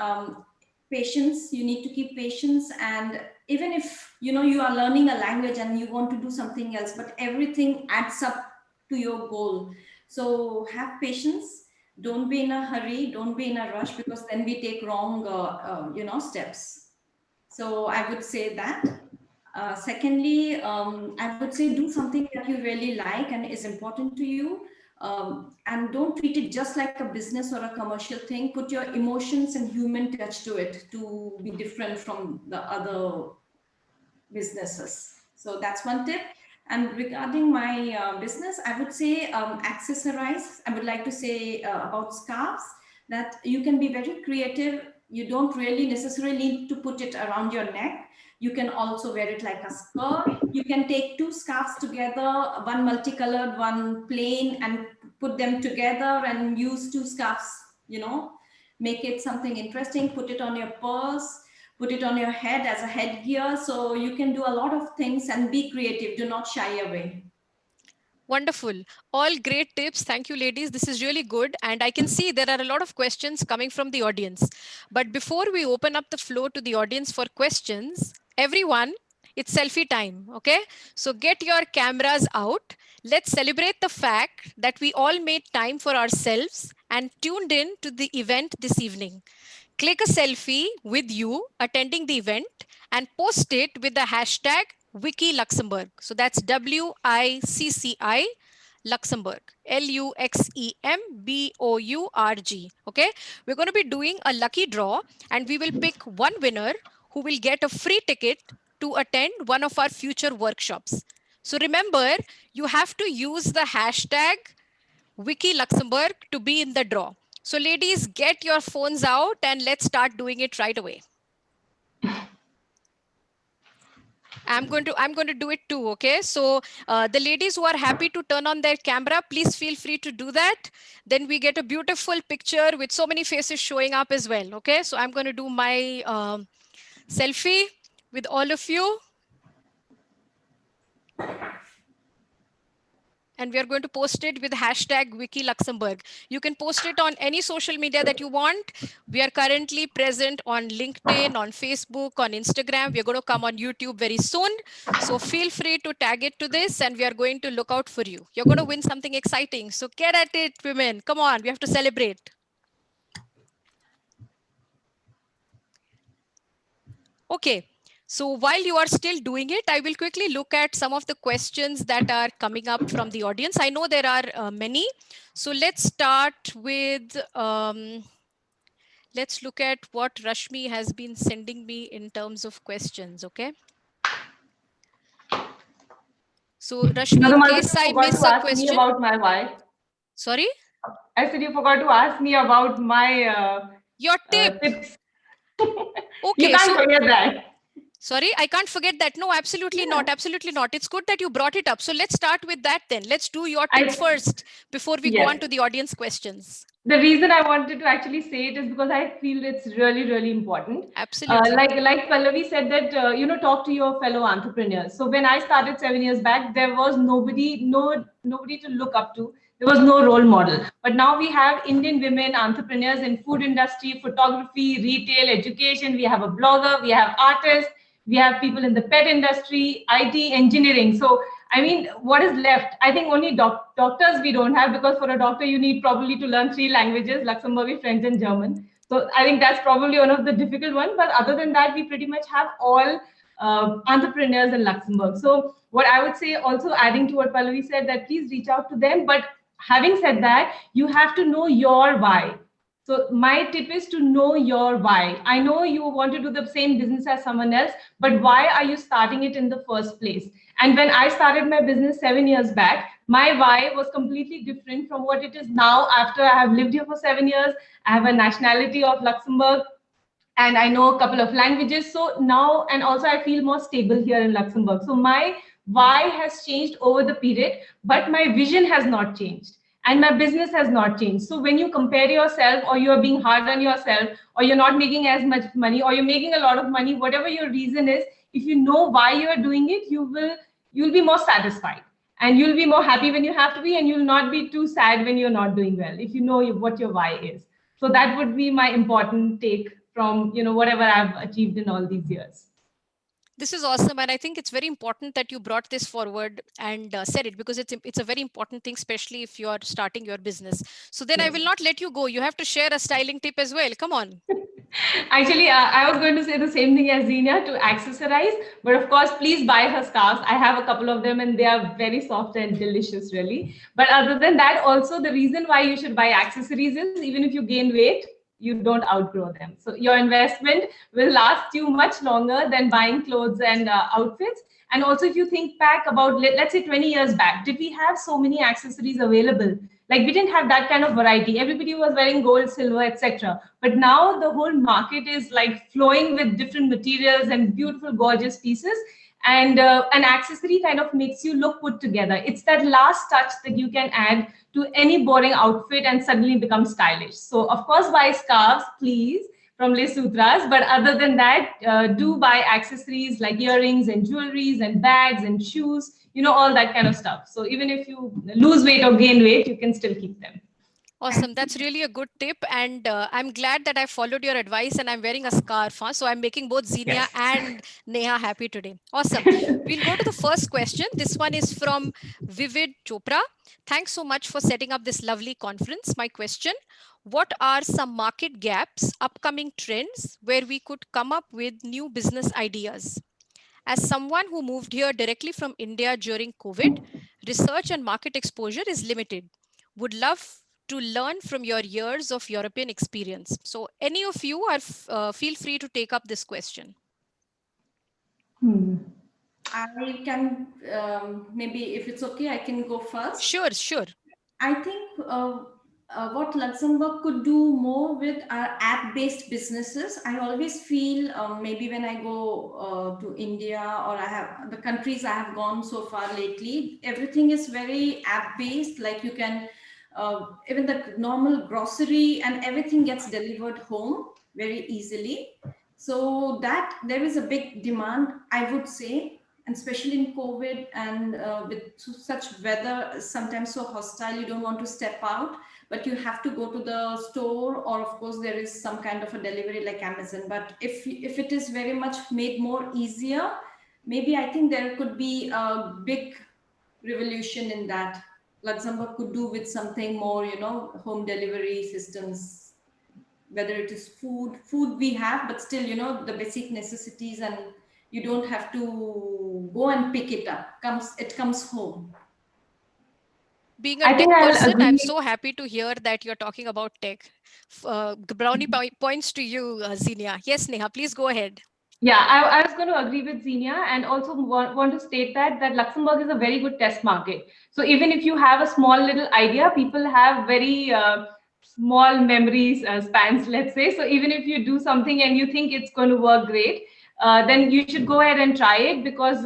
patience, you need to keep patience. And even if, you are learning a language and you want to do something else, but everything adds up to your goal. So have patience. Don't be in a hurry. Don't be in a rush, because then we take wrong, steps. So I would say that. Secondly, I would say do something that you really like and is important to you. And don't treat it just like a business or a commercial thing. Put your emotions and human touch to it to be different from the other businesses. So that's one tip. And regarding my business, I would say accessorize. I would like to say about scarves, that you can be very creative. You don't really necessarily need to put it around your neck. You can also wear it like a skirt. You can take two scarves together, one multicolored, one plain, and put them together and use two scarves, make it something interesting, put it on your purse, put it on your head as a headgear. So you can do a lot of things and be creative. Do not shy away. Wonderful. All great tips. Thank you, ladies. This is really good. And I can see there are a lot of questions coming from the audience. But before we open up the floor to the audience for questions, everyone, it's selfie time. Okay. So get your cameras out. Let's celebrate the fact that we all made time for ourselves and tuned in to the event this evening. Click a selfie with you attending the event and post it with the hashtag Wiki Luxembourg. So that's WICCI Luxembourg, LUXEMBOURG. Okay, we're going to be doing a lucky draw and we will pick one winner who will get a free ticket to attend one of our future workshops. So remember, you have to use the hashtag Wiki Luxembourg to be in the draw. So ladies, get your phones out and let's start doing it right away. I'm going to do it too. Okay. So the ladies who are happy to turn on their camera, please feel free to do that. Then we get a beautiful picture with so many faces showing up as well. Okay. So I'm going to do my selfie with all of you. And we are going to post it with hashtag Wiki Luxembourg. You can post it on any social media that you want. We are currently present on LinkedIn, on Facebook, on Instagram. We are going to come on YouTube very soon. So feel free to tag it to this and we are going to look out for you. You're going to win something exciting. So get at it, women. Come on, we have to celebrate. Okay. So while you are still doing it, I will quickly look at some of the questions that are coming up from the audience. I know there are many. So let's start with, let's look at what Rashmi has been sending me in terms of questions. Okay. So Rashmi, in Madhumalti, case you I forgot miss to a ask me question. about my why. Sorry? I said you forgot to ask me about my Your tip. tips. You Okay. can't So forget that. sorry, I can't forget that. No, absolutely not. Absolutely not. It's good that you brought it up. So let's start with that then. Let's do your tip first before we go on Yes. to the audience questions. The reason I wanted to actually say it is because I feel it's really, really important. Absolutely. Like Pallavi said that talk to your fellow entrepreneurs. So when I started 7 years back, there was nobody to look up to. There was no role model. But now we have Indian women entrepreneurs in food industry, photography, retail, education. We have a blogger, we have artists, we have people in the pet industry, IT, engineering. So I mean, what is left? I think only doctors we don't have, because for a doctor you need probably to learn 3 languages: Luxembourgish, French, and German. So I think that's probably one of the difficult ones. But other than that, we pretty much have all entrepreneurs in Luxembourg. So what I would say, also adding to what Pallavi said, that please reach out to them. But having said that, you have to know your why. So my tip is to know your why. I know you want to do the same business as someone else, but why are you starting it in the first place? And when I started my business 7 years back, my why was completely different from what it is now after I have lived here for 7 years. I have a nationality of Luxembourg, and I know a couple of languages. So now, and also I feel more stable here in Luxembourg. So my why has changed over the period, but my vision has not changed. And my business has not changed. So when you compare yourself, or you're being hard on yourself, or you're not making as much money, or you're making a lot of money, whatever your reason is, if you know why you are doing it, you'll be more satisfied, and you'll be more happy when you have to be, and you'll not be too sad when you're not doing well, if you know what your why is. So that would be my important take from whatever I've achieved in all these years. This is awesome, and I think it's very important that you brought this forward and said it, because it's a very important thing, especially if you are starting your business. So then I will not let you go. You have to share a styling tip as well. Come on. Actually, I was going to say the same thing as Zenia, to accessorize, but of course, please buy her scarves. I have a couple of them, and they are very soft and delicious, really. But other than that, also the reason why you should buy accessories is, even if you gain weight, you don't outgrow them. So your investment will last you much longer than buying clothes and outfits. And also, if you think back about, let's say 20 years back, did we have so many accessories available? Like, we didn't have that kind of variety. Everybody was wearing gold, silver, etc. But now the whole market is like flowing with different materials and beautiful, gorgeous pieces. And an accessory kind of makes you look put together. It's that last touch that you can add to any boring outfit and suddenly become stylish. So of course, buy scarves, please, from Les Sutras. But other than that, do buy accessories like earrings and jewelries and bags and shoes, all that kind of stuff. So even if you lose weight or gain weight, you can still keep them. Awesome. That's really a good tip. And I'm glad that I followed your advice, and I'm wearing a scarf. So I'm making both Zenia and Neha happy today. Awesome. We'll go to the first question. This one is from Vivid Chopra. Thanks so much for setting up this lovely conference. My question: what are some market gaps, upcoming trends where we could come up with new business ideas? As someone who moved here directly from India during COVID, research and market exposure is limited. Would love to learn from your years of European experience. So any of you feel free to take up this question. I can, maybe if it's okay, I can go first. Sure, sure. I think what Luxembourg could do more with are app-based businesses. I always feel maybe when I go to India, or I have the countries I have gone so far lately, everything is very app-based. Like you can, even the normal grocery and everything gets delivered home very easily. So that there is a big demand, I would say, and especially in COVID and with such weather, sometimes so hostile, you don't want to step out, but you have to go to the store, or of course there is some kind of a delivery like Amazon. But if it is very much made more easier, maybe I think there could be a big revolution in that. Luxembourg could do with something more, home delivery systems whether it is food we have, but still, you know, the basic necessities, and you don't have to go and pick it up. It comes home. Being a I tech think I'll person, I'm agree. so happy to hear that you're talking about tech. Brownie points to you, Zinia. Yes, Neha, please go ahead. Yeah, I was going to agree with Xenia, and also want to state that Luxembourg is a very good test market. So even if you have a small little idea, people have very small memories spans, let's say. So even if you do something and you think it's going to work great, then you should go ahead and try it, because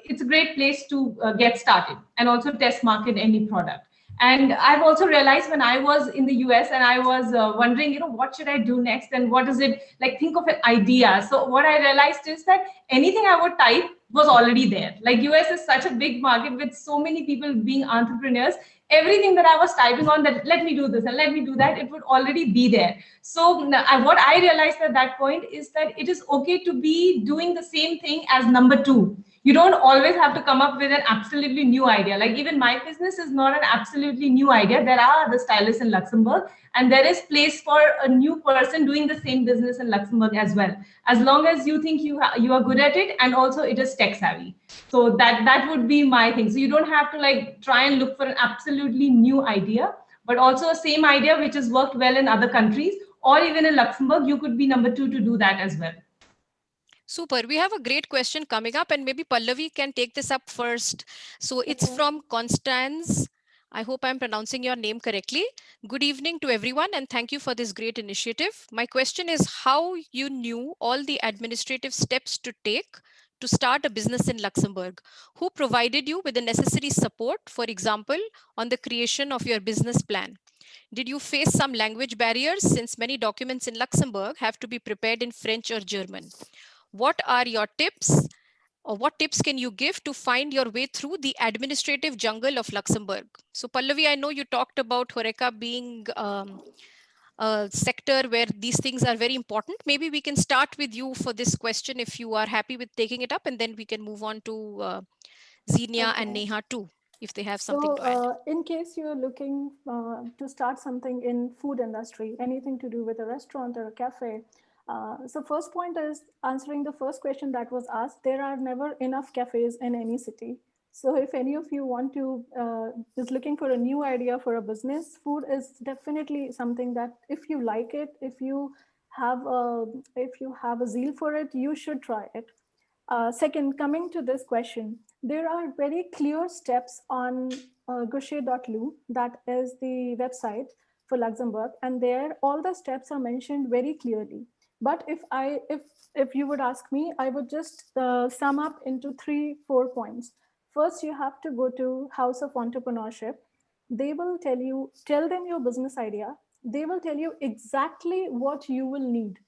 it's a great place to get started and also test market any product. And I've also realized when I was in the US and I was wondering, you know, what should I do next, and what is it like, think of an idea. So what I realized is that anything I would type was already there. Like US is such a big market with so many people being entrepreneurs. Everything that I was typing on, that let me do this and let me do that, it would already be there. So what I realized at that point is that it is okay to be doing the same thing as number two. You don't always have to come up with an absolutely new idea. Like even my business is not an absolutely new idea. There are other stylists in Luxembourg, and there is place for a new person doing the same business in Luxembourg as well, as long as you think you are good at it, and also it is tech savvy. So that would be my thing. So you don't have to like try and look for an absolutely new idea, but also a same idea which has worked well in other countries, or even in Luxembourg, you could be number two to do that as well. Super. We have a great question coming up, and maybe Pallavi can take this up first. So it's from Constance. I hope I'm pronouncing your name correctly. Good evening to everyone, and thank you for this great initiative. My question is how you knew all the administrative steps to take to start a business in Luxembourg. Who provided you with the necessary support, for example, on the creation of your business plan? Did you face some language barriers, since many documents in Luxembourg have to be prepared in French or German? What are your tips, or what tips can you give to find your way through the administrative jungle of Luxembourg? So Pallavi, I know you talked about Horeca being a sector where these things are very important. Maybe we can start with you for this question if you are happy with taking it up, and then we can move on to Xenia and Neha too, if they have something to add. In case you're looking to start something in food industry, anything to do with a restaurant or a cafe, so first point is answering the first question that was asked. There are never enough cafes in any city. So if any of you want to is looking for a new idea for a business, food is definitely something that if you like it, if you have a zeal for it, you should try it. Second, coming to this question, there are very clear steps on Gaucher.lu, that is the website for Luxembourg, and there all the steps are mentioned very clearly. But if you would ask me, I would just sum up into 3-4 points. First, you have to go to House of Entrepreneurship. They will tell them your business idea. They will tell you exactly what you will need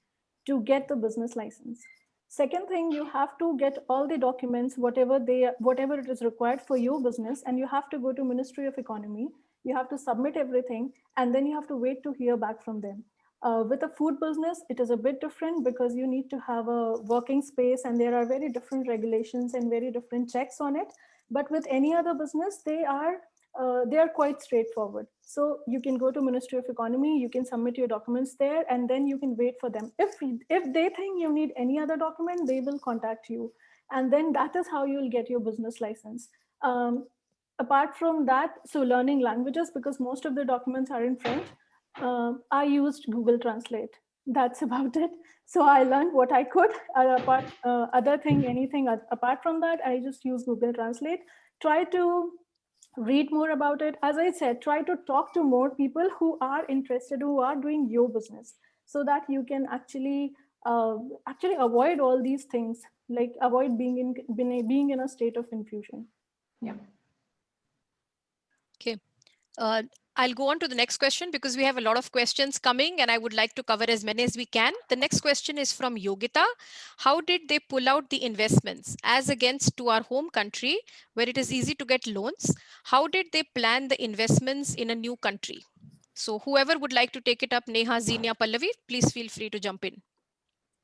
to get the business license. Second thing, you have to get all the documents, whatever it is required for your business, and you have to go to Ministry of Economy. You have to submit everything, and then you have to wait to hear back from them. With a food business, it is a bit different because you need to have a working space, and there are very different regulations and very different checks on it. But with any other business, they are quite straightforward. So you can go to Ministry of Economy, you can submit your documents there, and then you can wait for them. If they think you need any other document, they will contact you. And then that is how you'll get your business license. Apart from that, so learning languages, because most of the documents are in French, I used Google Translate. That's about it. So I learned what I could. Anything apart from that, I just use Google Translate. Try to read more about it. As I said, try to talk to more people who are interested, who are doing your business, so that you can actually avoid all these things, like avoid being in a state of confusion. Yeah. Okay. I'll go on to the next question because we have a lot of questions coming and I would like to cover as many as we can. The next question is from Yogita. How did they pull out the investments as against to our home country where it is easy to get loans? How did they plan the investments in a new country? So whoever would like to take it up, Neha, Xenia, Pallavi, please feel free to jump in.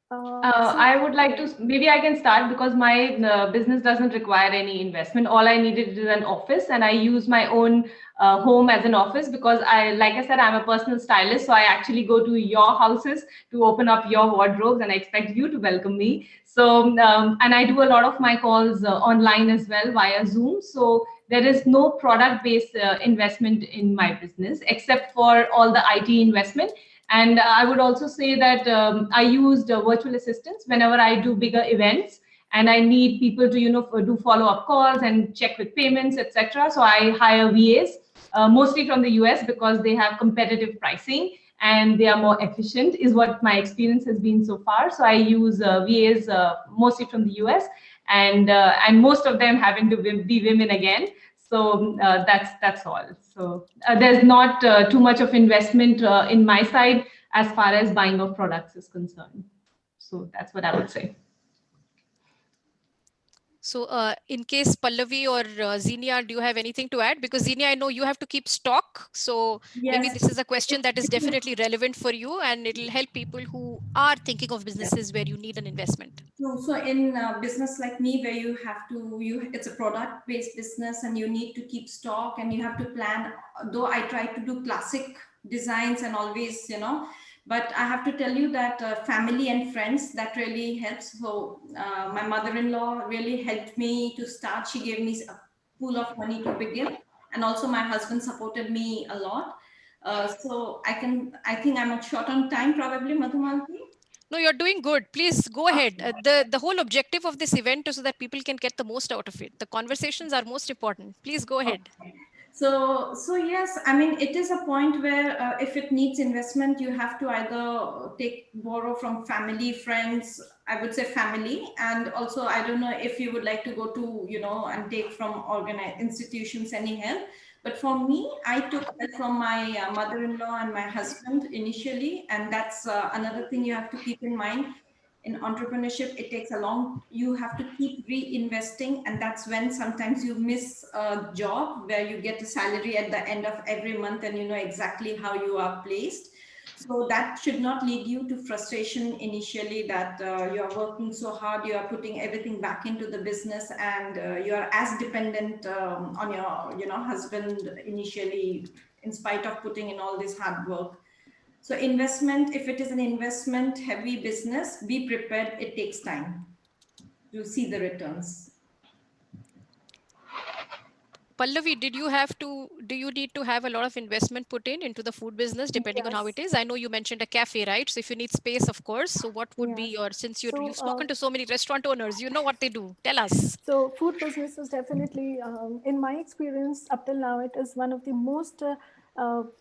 I would like to, maybe I can start because my business doesn't require any investment. All I needed is an office, and I use my own home as an office because like I said, I'm a personal stylist. So I actually go to your houses to open up your wardrobes, and I expect you to welcome me. So, and I do a lot of my calls online as well via Zoom. So there is no product-based investment in my business except for all the IT investment. And I would also say that I used virtual assistants whenever I do bigger events and I need people to, do follow-up calls and check with payments, etc. So I hire VAs, mostly from the US because they have competitive pricing and they are more efficient, is what my experience has been so far. So I use VAs mostly from the US, and most of them happen to be women again. So that's all. So there's not too much of investment in my side as far as buying of products is concerned. So that's what I would say. So in case Pallavi or Xenia, do you have anything to add? Because Xenia, I know you have to keep stock. So maybe this is a question that is definitely relevant for you, and it'll help people who are thinking of businesses where you need an investment. So in business like me, where you have to, it's a product-based business and you need to keep stock and you have to plan, though I try to do classic designs and always, but I have to tell you that family and friends, that really helps. So my mother-in-law really helped me to start. She gave me a pool of money to begin. And also my husband supported me a lot. So I think I'm short on time, probably, Madhumalti. No, you're doing good. Please go ahead. The whole objective of this event is so that people can get the most out of it. The conversations are most important. Please go ahead. Okay. So yes, I mean, it is a point where if it needs investment, you have to either borrow from family, friends, I would say family. And also, I don't know if you would like to go to, and take from organized institutions any help. But for me, I took help from my mother-in-law and my husband initially. And that's another thing you have to keep in mind. In entrepreneurship, it takes you have to keep reinvesting, and that's when sometimes you miss a job where you get a salary at the end of every month and you know exactly how you are placed. So that should not lead you to frustration initially, that you are working so hard, you are putting everything back into the business, and you are as dependent on your husband initially, in spite of putting in all this hard work. So investment, if it is an investment heavy business, be prepared. It takes time to see the returns. Pallavi, do you need to have a lot of investment put into the food business, depending on how it is? I know you mentioned a cafe, right? So if you need space, of course. So what would be your, since you've spoken to so many restaurant owners, you know what they do. Tell us. So food business is definitely, in my experience up till now, it is one of the most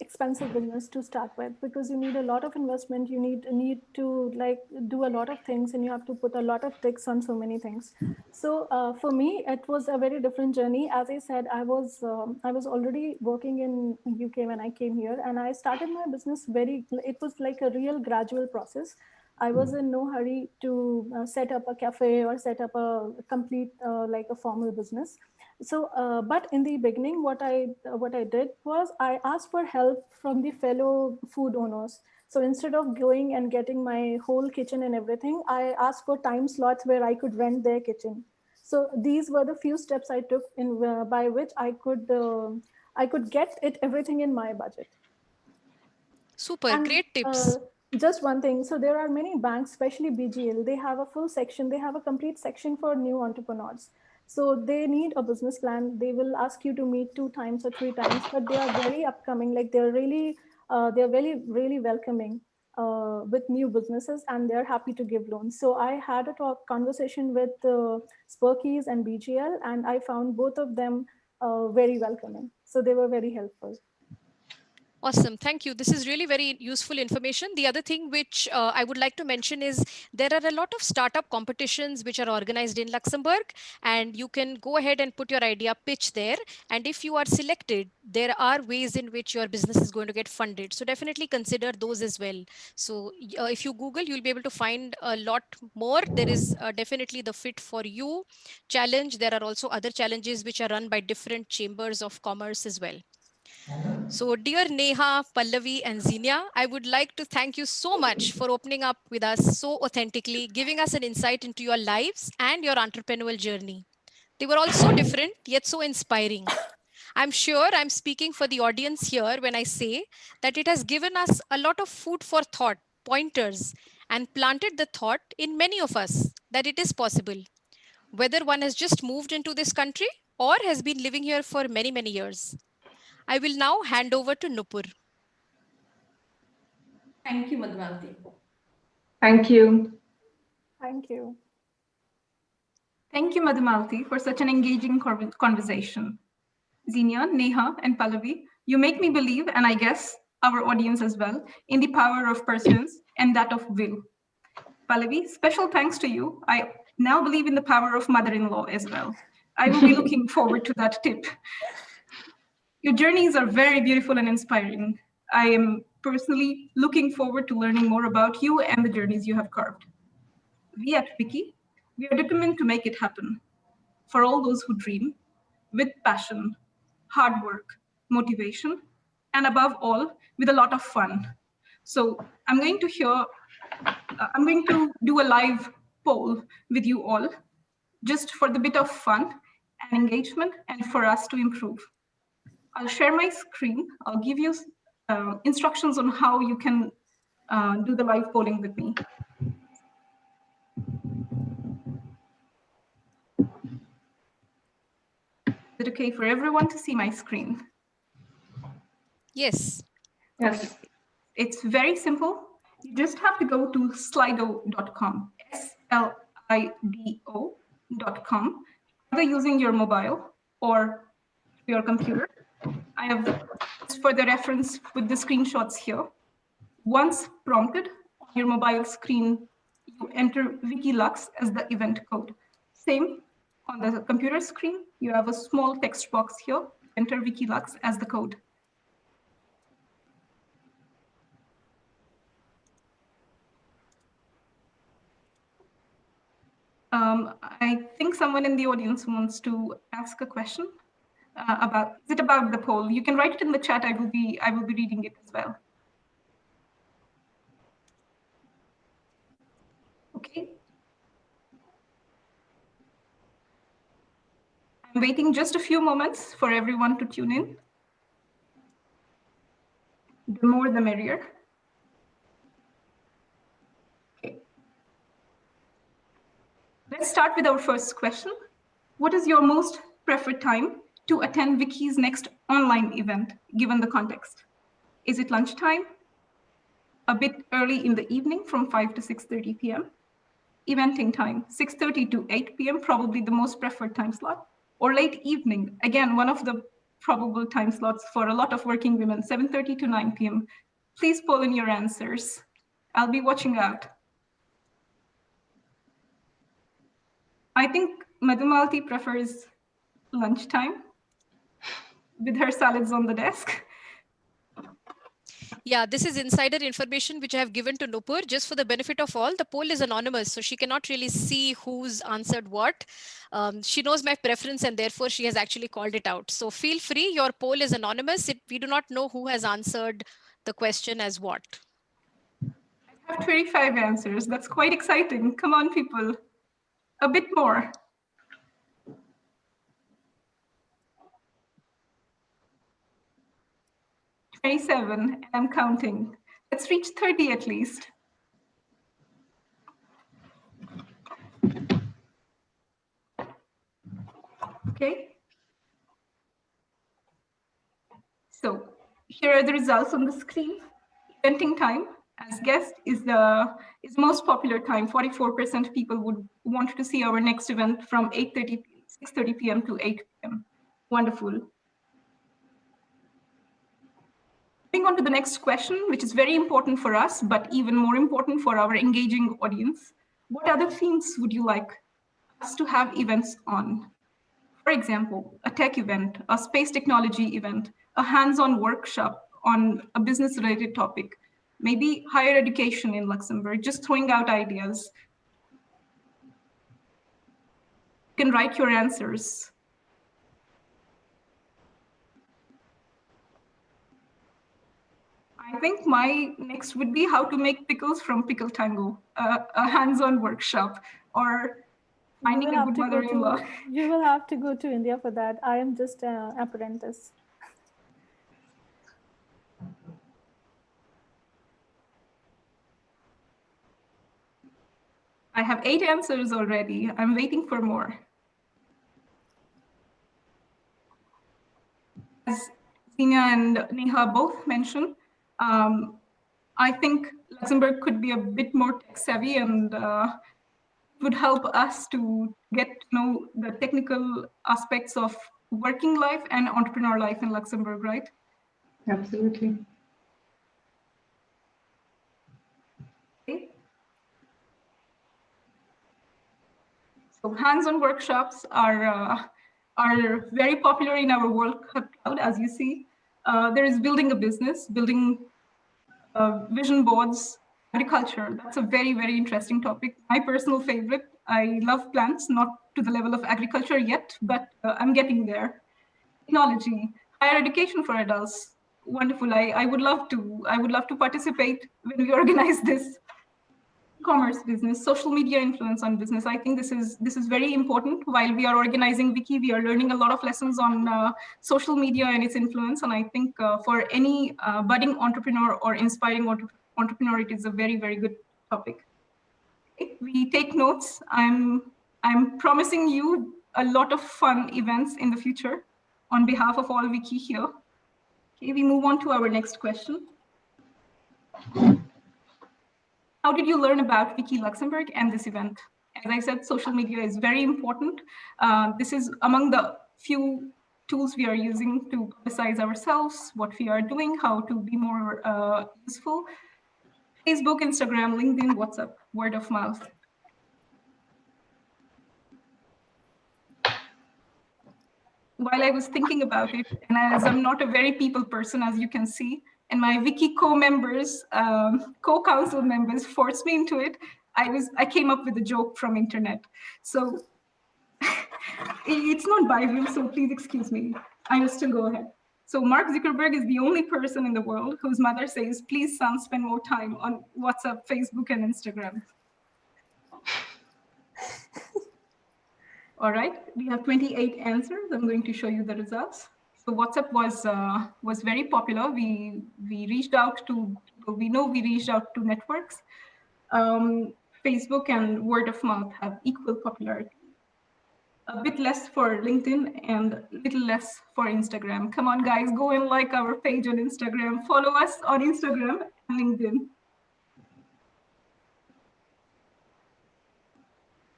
expensive business to start with, because you need a lot of investment. You need to like do a lot of things, and you have to put a lot of ticks on so many things. So for me, it was a very different journey. As I said, I was already working in UK when I came here, and I started my business it was like a real gradual process. I was in no hurry to set up a cafe or set up a complete like a formal business. So, but in the beginning, what I did was I asked for help from the fellow food owners. So instead of going and getting my whole kitchen and everything, I asked for time slots where I could rent their kitchen. So these were the few steps I took in by which I could get everything in my budget. Super, and, great tips. Just one thing. So there are many banks, especially BGL, they have a full section. They have a complete section for new entrepreneurs. So they need a business plan. They will ask you to meet 2 times or 3 times, but they are very upcoming. Like they're really welcoming with new businesses, and they're happy to give loans. So I had a conversation with Sparkies and BGL, and I found both of them very welcoming. So they were very helpful. Awesome. Thank you. This is really very useful information. The other thing which I would like to mention is there are a lot of startup competitions which are organized in Luxembourg, and you can go ahead and put your idea pitch there. And if you are selected, there are ways in which your business is going to get funded. So definitely consider those as well. So if you Google, you'll be able to find a lot more. There is definitely the Fit for You challenge. There are also other challenges which are run by different chambers of commerce as well. So, dear Neha, Pallavi, and Zinia, I would like to thank you so much for opening up with us so authentically, giving us an insight into your lives and your entrepreneurial journey. They were all so different, yet so inspiring. I'm sure I'm speaking for the audience here when I say that it has given us a lot of food for thought, pointers, and planted the thought in many of us that it is possible, whether one has just moved into this country or has been living here for many, many years. I will now hand over to Nupur. Thank you, Madhvanti. Thank you. Thank you. Thank you, Madhumalti, for such an engaging conversation. Zinia, Neha, and Pallavi, you make me believe, and I guess our audience as well, in the power of persistence and that of will. Pallavi, special thanks to you. I now believe in the power of mother-in-law as well. I will be looking forward to that tip. Your journeys are very beautiful and inspiring. I am personally looking forward to learning more about you and the journeys you have carved. We at Wiki, we are determined to make it happen. For all those who dream, with passion, hard work, motivation, and above all, with a lot of fun. So I'm going to do a live poll with you all, just for the bit of fun and engagement and for us to improve. I'll share my screen. I'll give you instructions on how you can do the live polling with me. Is it okay for everyone to see my screen? Yes. Yes. It's very simple. You just have to go to slido.com, SLIDO.com, either using your mobile or your computer. I have, just for the reference, with the screenshots here. Once prompted on your mobile screen, you enter WikiLux as the event code. Same on the computer screen, you have a small text box here, enter WikiLux as the code. I think someone in the audience wants to ask a question is it about the poll? You can write it in the chat. I will be reading it as well. Okay. I'm waiting just a few moments for everyone to tune in. The more the merrier. Okay. Let's start with our first question. What is your most preferred time to attend Wiki's next online event, given the context? Is it lunchtime? A bit early in the evening from 5 to 6:30 p.m.? Eventing time, 6:30 to 8 p.m., probably the most preferred time slot. Or late evening, again, one of the probable time slots for a lot of working women, 7:30 to 9 p.m. Please poll in your answers. I'll be watching out. I think Madhumalti prefers lunchtime with her salads on the desk. Yeah, this is insider information which I have given to Nupur just for the benefit of all. The poll is anonymous, so she cannot really see who's answered what. She knows my preference and therefore she has actually called it out. So feel free, your poll is anonymous. We do not know who has answered the question as what. I have 25 answers. That's quite exciting. Come on, people. A bit more. And I'm counting. Let's reach 30 at least. Okay. So here are the results on the screen. Eventing time, as guessed, is the most popular time. 44% people would want to see our next event from 6:30 p.m. to 8 p.m. Wonderful. Moving on to the next question, which is very important for us, but even more important for our engaging audience. What other themes would you like us to have events on? For example, a tech event, a space technology event, a hands-on workshop on a business-related topic, maybe higher education in Luxembourg, just throwing out ideas. You can write your answers. I think my next would be how to make pickles from Pickle Tango, a hands-on workshop, or finding a good mother-in-law. You will have to go to India for that. I am just an apprentice. I have 8 answers already. I'm waiting for more. As Zina and Neha both mentioned, I think Luxembourg could be a bit more tech savvy and would help us to get to know the technical aspects of working life and entrepreneur life in Luxembourg, right? Absolutely. Okay. So hands-on workshops are very popular in our World Cloud, as you see. There is building a business, building vision boards, agriculture. That's a very, very interesting topic. My personal favorite. I love plants, not to the level of agriculture yet, but I'm getting there. Technology, higher education for adults. Wonderful. I would love to participate when we organize this. Commerce business, social media influence on business. I think this is very important. While we are organizing Wiki, we are learning a lot of lessons on social media and its influence. And I think for any budding entrepreneur or inspiring entrepreneur, it is a very, very good topic. Okay, we take notes. I'm promising you a lot of fun events in the future on behalf of all Wiki here. Okay, we move on to our next question. How did you learn about Wiki Luxembourg and this event? As I said, social media is very important. This is among the few tools we are using to publicize ourselves, what we are doing, how to be more useful. Facebook, Instagram, LinkedIn, WhatsApp, word of mouth. While I was thinking about it, and as I'm not a very people person, as you can see, and my Wiki co-members, co-council members forced me into it, I came up with a joke from internet. So it's not Bible, so please excuse me. I will still go ahead. So Mark Zuckerberg is the only person in the world whose mother says, please son, spend more time on WhatsApp, Facebook, and Instagram. All right, we have 28 answers. I'm going to show you the results. So WhatsApp was very popular. We reached out to people we know. We reached out to networks. Facebook and word of mouth have equal popularity. A bit less for LinkedIn and a little less for Instagram. Come on, guys, go and like our page on Instagram. Follow us on Instagram and LinkedIn.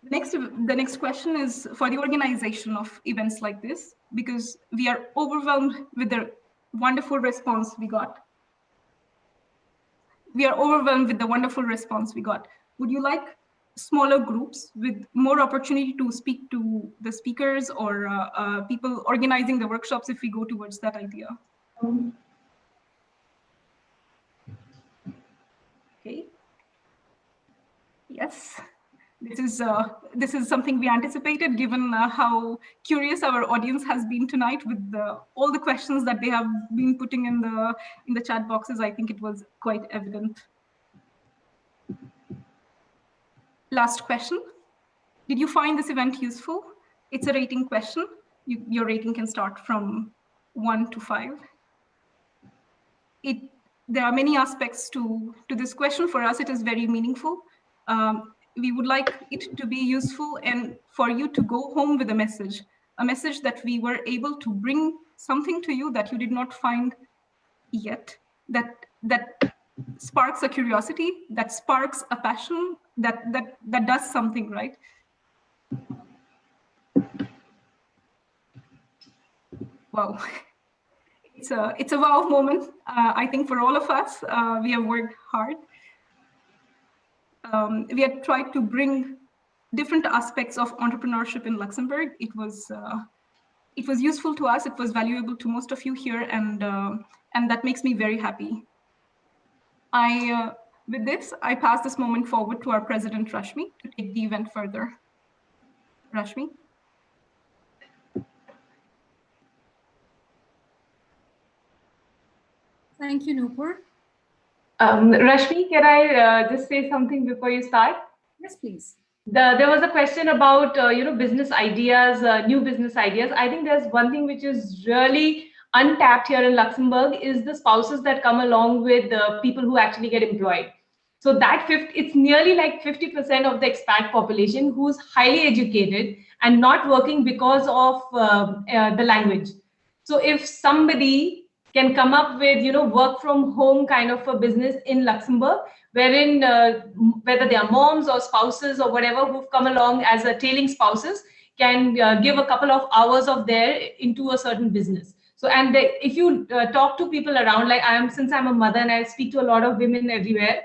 The next question is for the organization of events like this, because we are overwhelmed with the wonderful response we got. We are overwhelmed with the wonderful response we got. Would you like smaller groups with more opportunity to speak to the speakers or people organizing the workshops if we go towards that idea? Okay. Yes. This is something we anticipated, given how curious our audience has been tonight with all the questions that they have been putting in the chat boxes. I think it was quite evident. Last question. Did you find this event useful? It's a rating question. Your rating can start from 1 to 5. There are many aspects to this question. For us, it is very meaningful. We would like it to be useful and for you to go home with a message that we were able to bring something to you that you did not find yet, that sparks a curiosity, that sparks a passion, that does something, right? Wow. It's a wow moment. I think for all of us, we have worked hard. We had tried to bring different aspects of entrepreneurship in Luxembourg. It was useful to us. It was valuable to most of you here, and that makes me very happy. With this, I pass this moment forward to our president, Rashmi, to take the event further. Rashmi. Thank you, Nupur. Rashmi, can I just say something before you start? Yes, please. There was a question about business ideas, new business ideas. I think there's one thing which is really untapped here in Luxembourg is the spouses that come along with the people who actually get employed. So it's nearly like 50% of the expat population who's highly educated and not working because of the language. So if somebody can come up with work from home kind of a business in Luxembourg, wherein whether they are moms or spouses or whatever who've come along as a tailing spouses can give a couple of hours of their into a certain business. So if you talk to people around, like since I'm a mother and I speak to a lot of women everywhere,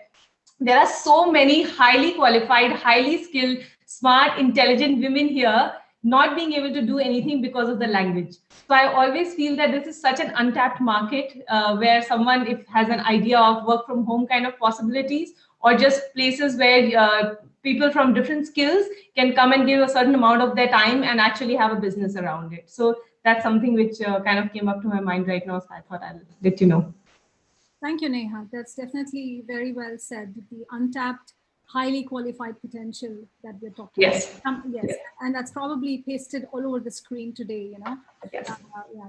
there are so many highly qualified, highly skilled, smart, intelligent women here not being able to do anything because of the language. So I always feel that this is such an untapped market where someone if has an idea of work from home kind of possibilities, or just places where people from different skills can come and give a certain amount of their time and actually have a business around it. So that's something which kind of came up to my mind right now. So I thought I'll let you know. Thank you, Neha. That's definitely very well said. The untapped, highly qualified potential that we're talking about. Yes, and that's probably pasted all over the screen today, Yes. Yeah.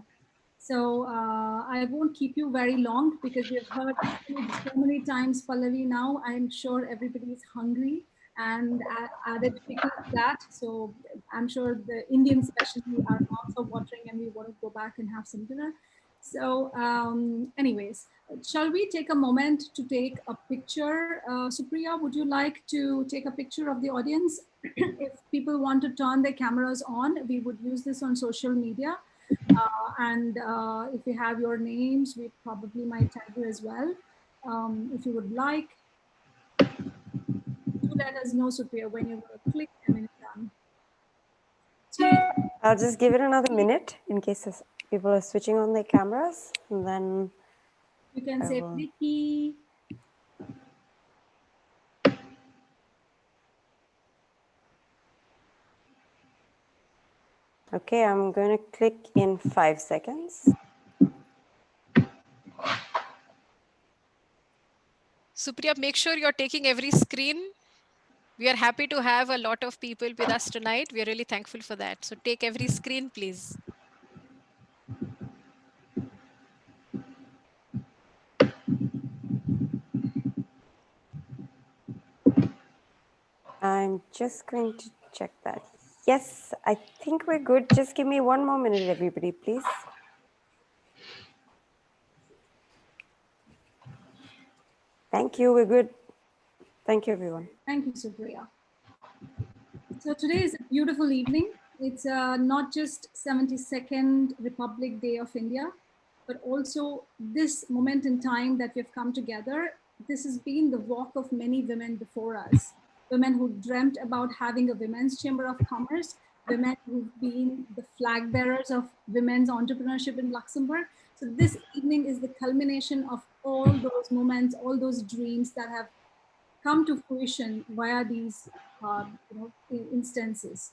So I won't keep you very long because we've heard so many times Pallavi now. I'm sure everybody is hungry and added quickly to that. So I'm sure the Indians especially are also watering and we want to go back and have some dinner. So anyways, shall we take a moment to take a picture? Supriya, would you like to take a picture of the audience? If people want to turn their cameras on, we would use this on social media. And if we have your names, we probably might tag you as well. If you would like, do let us know, Supriya, when you're going to click and when it's done. I'll just give it another minute in case people are switching on their cameras, and then you can say Vicky. Okay, I'm going to click in 5 seconds. Supriya, make sure you're taking every screen. We are happy to have a lot of people with us tonight. We are really thankful for that. So take every screen, please. I'm just going to check that. Yes, I think we're good. Just give me 1 more minute, everybody, please. Thank you. We're good. Thank you, everyone. Thank you, Supriya. So today is a beautiful evening. It's not just 72nd Republic Day of India, but also this moment in time that we've come together. This has been the walk of many women before us. Women who dreamt about having a women's chamber of commerce, women who've been the flag bearers of women's entrepreneurship in Luxembourg. So this evening is the culmination of all those moments, all those dreams that have come to fruition via these instances.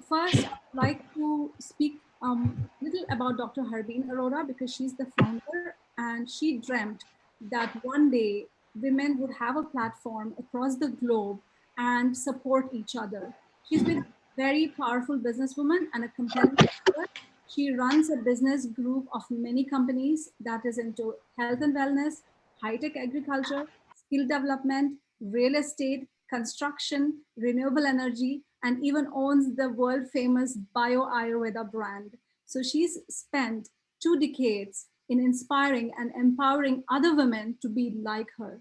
First, I'd like to speak a little about Dr. Harbeen Arora because she's the founder, and she dreamt that one day women would have a platform across the globe and support each other. She's been a very powerful businesswoman and a compelling leader. She runs a business group of many companies that is into health and wellness, high-tech agriculture, skill development, real estate, construction, renewable energy, and even owns the world famous Bio Ayurveda brand. So she's spent 2 decades in inspiring and empowering other women to be like her.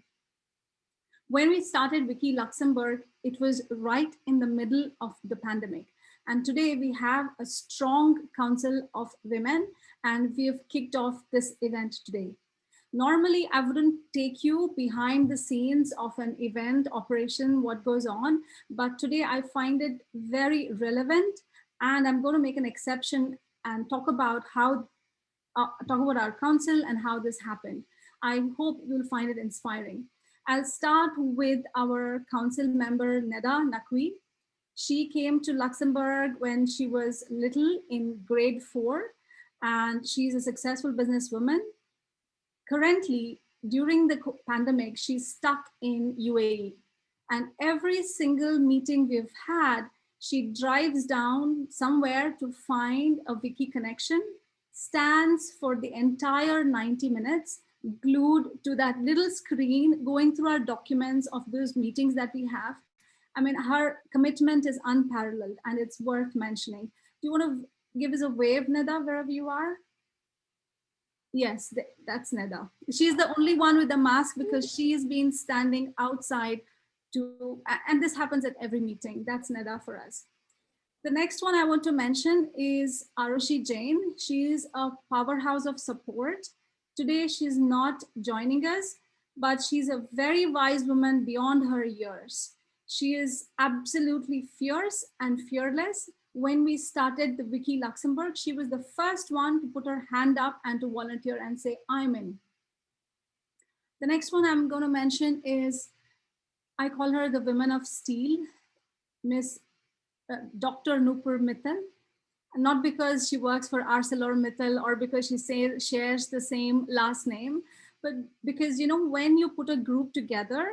When we started Wiki Luxembourg, it was right in the middle of the pandemic. And today we have a strong council of women, and we have kicked off this event today. Normally, I wouldn't take you behind the scenes of an event operation, what goes on, but today I find it very relevant, and I'm going to make an exception and talk about our council and how this happened. I hope you'll find it inspiring. I'll start with our council member, Neda Nakwi. She came to Luxembourg when she was little in grade 4, and she's a successful businesswoman. Currently, during the pandemic, she's stuck in UAE. And every single meeting we've had, she drives down somewhere to find a Wiki connection, stands for the entire 90 minutes, glued to that little screen, going through our documents of those meetings that we have. I mean, her commitment is unparalleled and it's worth mentioning. Do you want to give us a wave, Neda, wherever you are? Yes, that's Neda. She's the only one with the mask because she's been standing outside and this happens at every meeting. That's Neda for us. The next one I want to mention is Arushi Jain. She's a powerhouse of support. Today, she's not joining us, but she's a very wise woman beyond her years. She is absolutely fierce and fearless. When we started the Wiki Luxembourg, she was the first one to put her hand up and to volunteer and say, I'm in. The next one I'm going to mention is, I call her the Women of Steel, Miss Dr. Nupur Mittal. Not because she works for ArcelorMittal or because she shares the same last name, but because, you know, when you put a group together,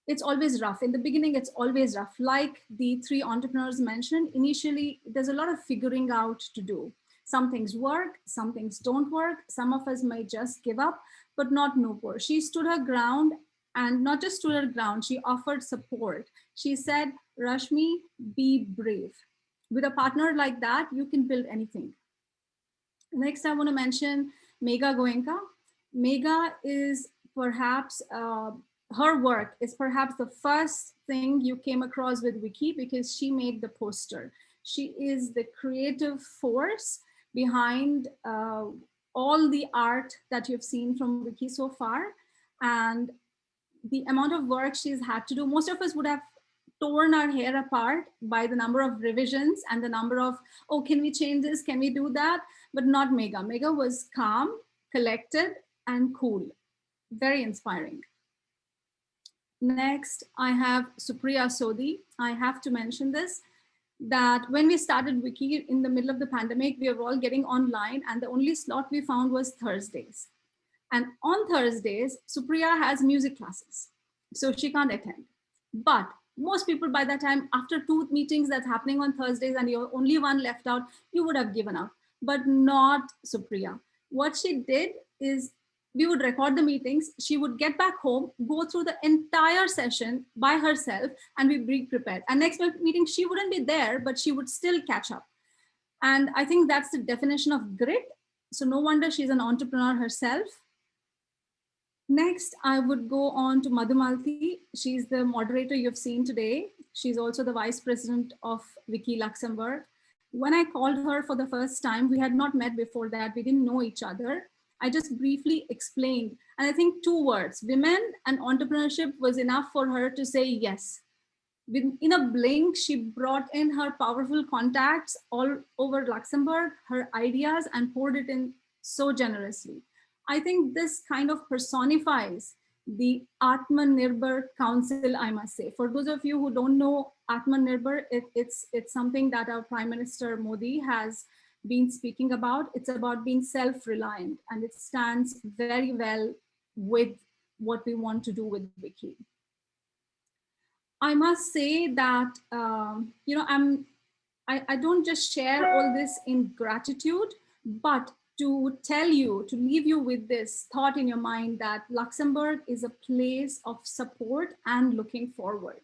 it's always rough. In the beginning, it's always rough. Like the three entrepreneurs mentioned, initially, there's a lot of figuring out to do. Some things work, some things don't work. Some of us might just give up, but not Nupur. She stood her ground, and not just stood her ground, she offered support. She said, Rashmi, be brave. With a partner like that, you can build anything. Next, I want to mention Megha Goenka. Megha is perhaps, her work is perhaps the first thing you came across with Wiki because she made the poster. She is the creative force behind all the art that you've seen from Wiki so far. And the amount of work she's had to do, most of us would have torn our hair apart by the number of revisions and the number of, oh, can we change this? Can we do that? But not Megha. Megha was calm, collected, and cool. Very inspiring. Next, I have Supriya Sodhi. I have to mention this, that when we started Wiki in the middle of the pandemic, we were all getting online and the only slot we found was Thursdays. And on Thursdays, Supriya has music classes, so she can't attend. But most people by that time, after 2 meetings that's happening on Thursdays and you're only one left out, you would have given up, but not Supriya. What she did is we would record the meetings. She would get back home, go through the entire session by herself, and we'd be prepared. And next meeting, she wouldn't be there, but she would still catch up. And I think that's the definition of grit. So no wonder she's an entrepreneur herself. Next, I would go on to Madhumalti. She's the moderator you've seen today. She's also the vice president of Wiki Luxembourg. When I called her for the first time, we had not met before that. We didn't know each other. I just briefly explained. And I think 2 words, women and entrepreneurship, was enough for her to say yes. In a blink, she brought in her powerful contacts all over Luxembourg, her ideas, and poured it in so generously. I think this kind of personifies the Atmanirbhar Council, I must say. For those of you who don't know Atmanirbhar, it's something that our Prime Minister Modi has been speaking about. It's about being self-reliant, and it stands very well with what we want to do with Wiki. I must say that, you know, I don't just share all this in gratitude, but to tell you, to leave you with this thought in your mind that Luxembourg is a place of support and looking forward.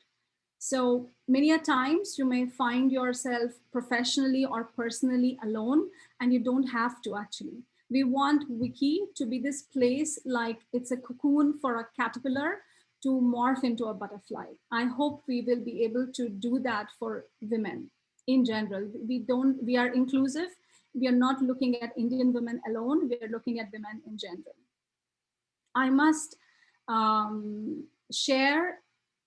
So many a times you may find yourself professionally or personally alone, and you don't have to actually. We want Wiki to be this place like it's a cocoon for a caterpillar to morph into a butterfly. I hope we will be able to do that for women in general. We are inclusive. We are not looking at Indian women alone. We are looking at women in general. I must share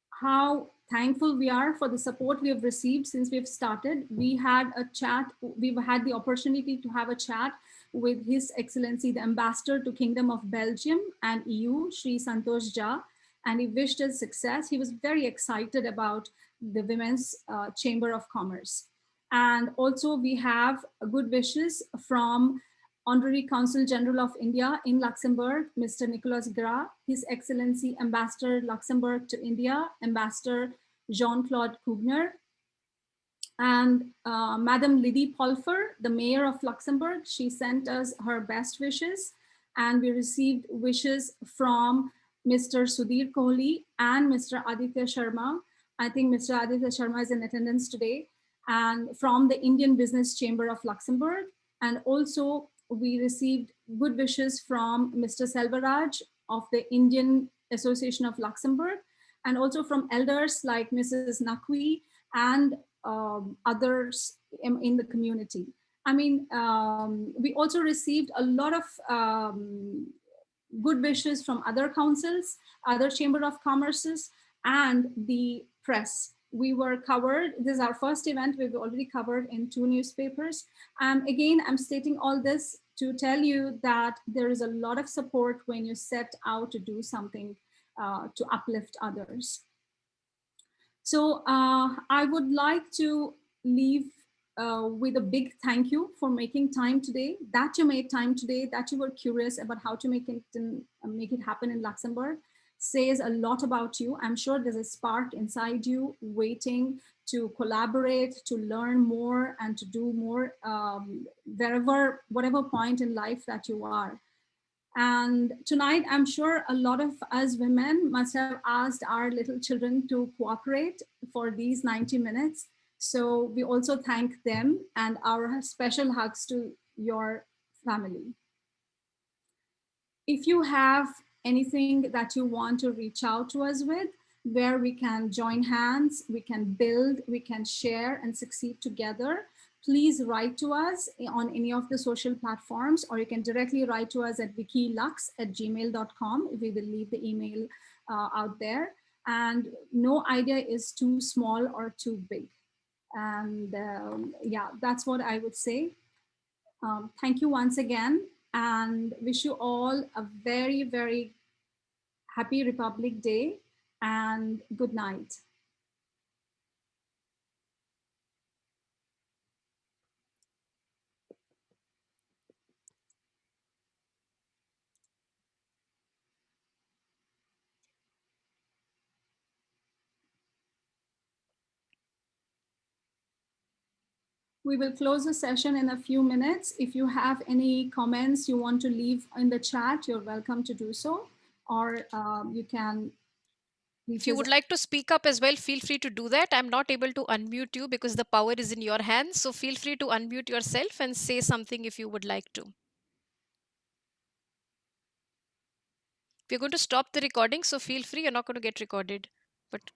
how thankful we are for the support we have received since we've started. We had a chat, we've had the opportunity to have a chat with His Excellency, the Ambassador to Kingdom of Belgium and EU, Shri Santosh Jha, and he wished us success. He was very excited about the Women's Chamber of Commerce. And also we have good wishes from Honorary Consul General of India in Luxembourg, Mr. Nicolas Gras, His Excellency Ambassador Luxembourg to India, Ambassador Jean-Claude Kugner, and Madam Lydie Polfer, the Mayor of Luxembourg. She sent us her best wishes, and we received wishes from Mr. Sudhir Kohli and Mr. Aditya Sharma. I think Mr. Aditya Sharma is in attendance today, and from the Indian Business Chamber of Luxembourg. And also we received good wishes from Mr. Selvaraj of the Indian Association of Luxembourg, and also from elders like Mrs. Nakwi and others in the community. I mean, we also received a lot of good wishes from other councils, other Chamber of Commerces, and the press. We were covered, this is our first event, we've already covered in 2 newspapers. Again, I'm stating all this to tell you that there is a lot of support when you set out to do something to uplift others. So I would like to leave with a big thank you for making time today, that you made time today, that you were curious about how to make it happen in Luxembourg. Says a lot about you. I'm sure there's a spark inside you waiting to collaborate, to learn more, and to do more whatever point in life that you are. And tonight, I'm sure a lot of us women must have asked our little children to cooperate for these 90 minutes. So we also thank them, and our special hugs to your family. If you have anything that you want to reach out to us with, where we can join hands, we can build, we can share and succeed together, please write to us on any of the social platforms, or you can directly write to us at vickylux@gmail.com. We will leave the email out there. And no idea is too small or too big. And yeah, that's what I would say. Thank you once again, and wish you all a very, very happy Republic Day, and good night. We will close the session in a few minutes. If you have any comments you want to leave in the chat, you're welcome to do so, or you can. If you would like to speak up as well, feel free to do that. I'm not able to unmute you because the power is in your hands. So feel free to unmute yourself and say something if you would like to. We're going to stop the recording, so feel free. You're not going to get recorded. But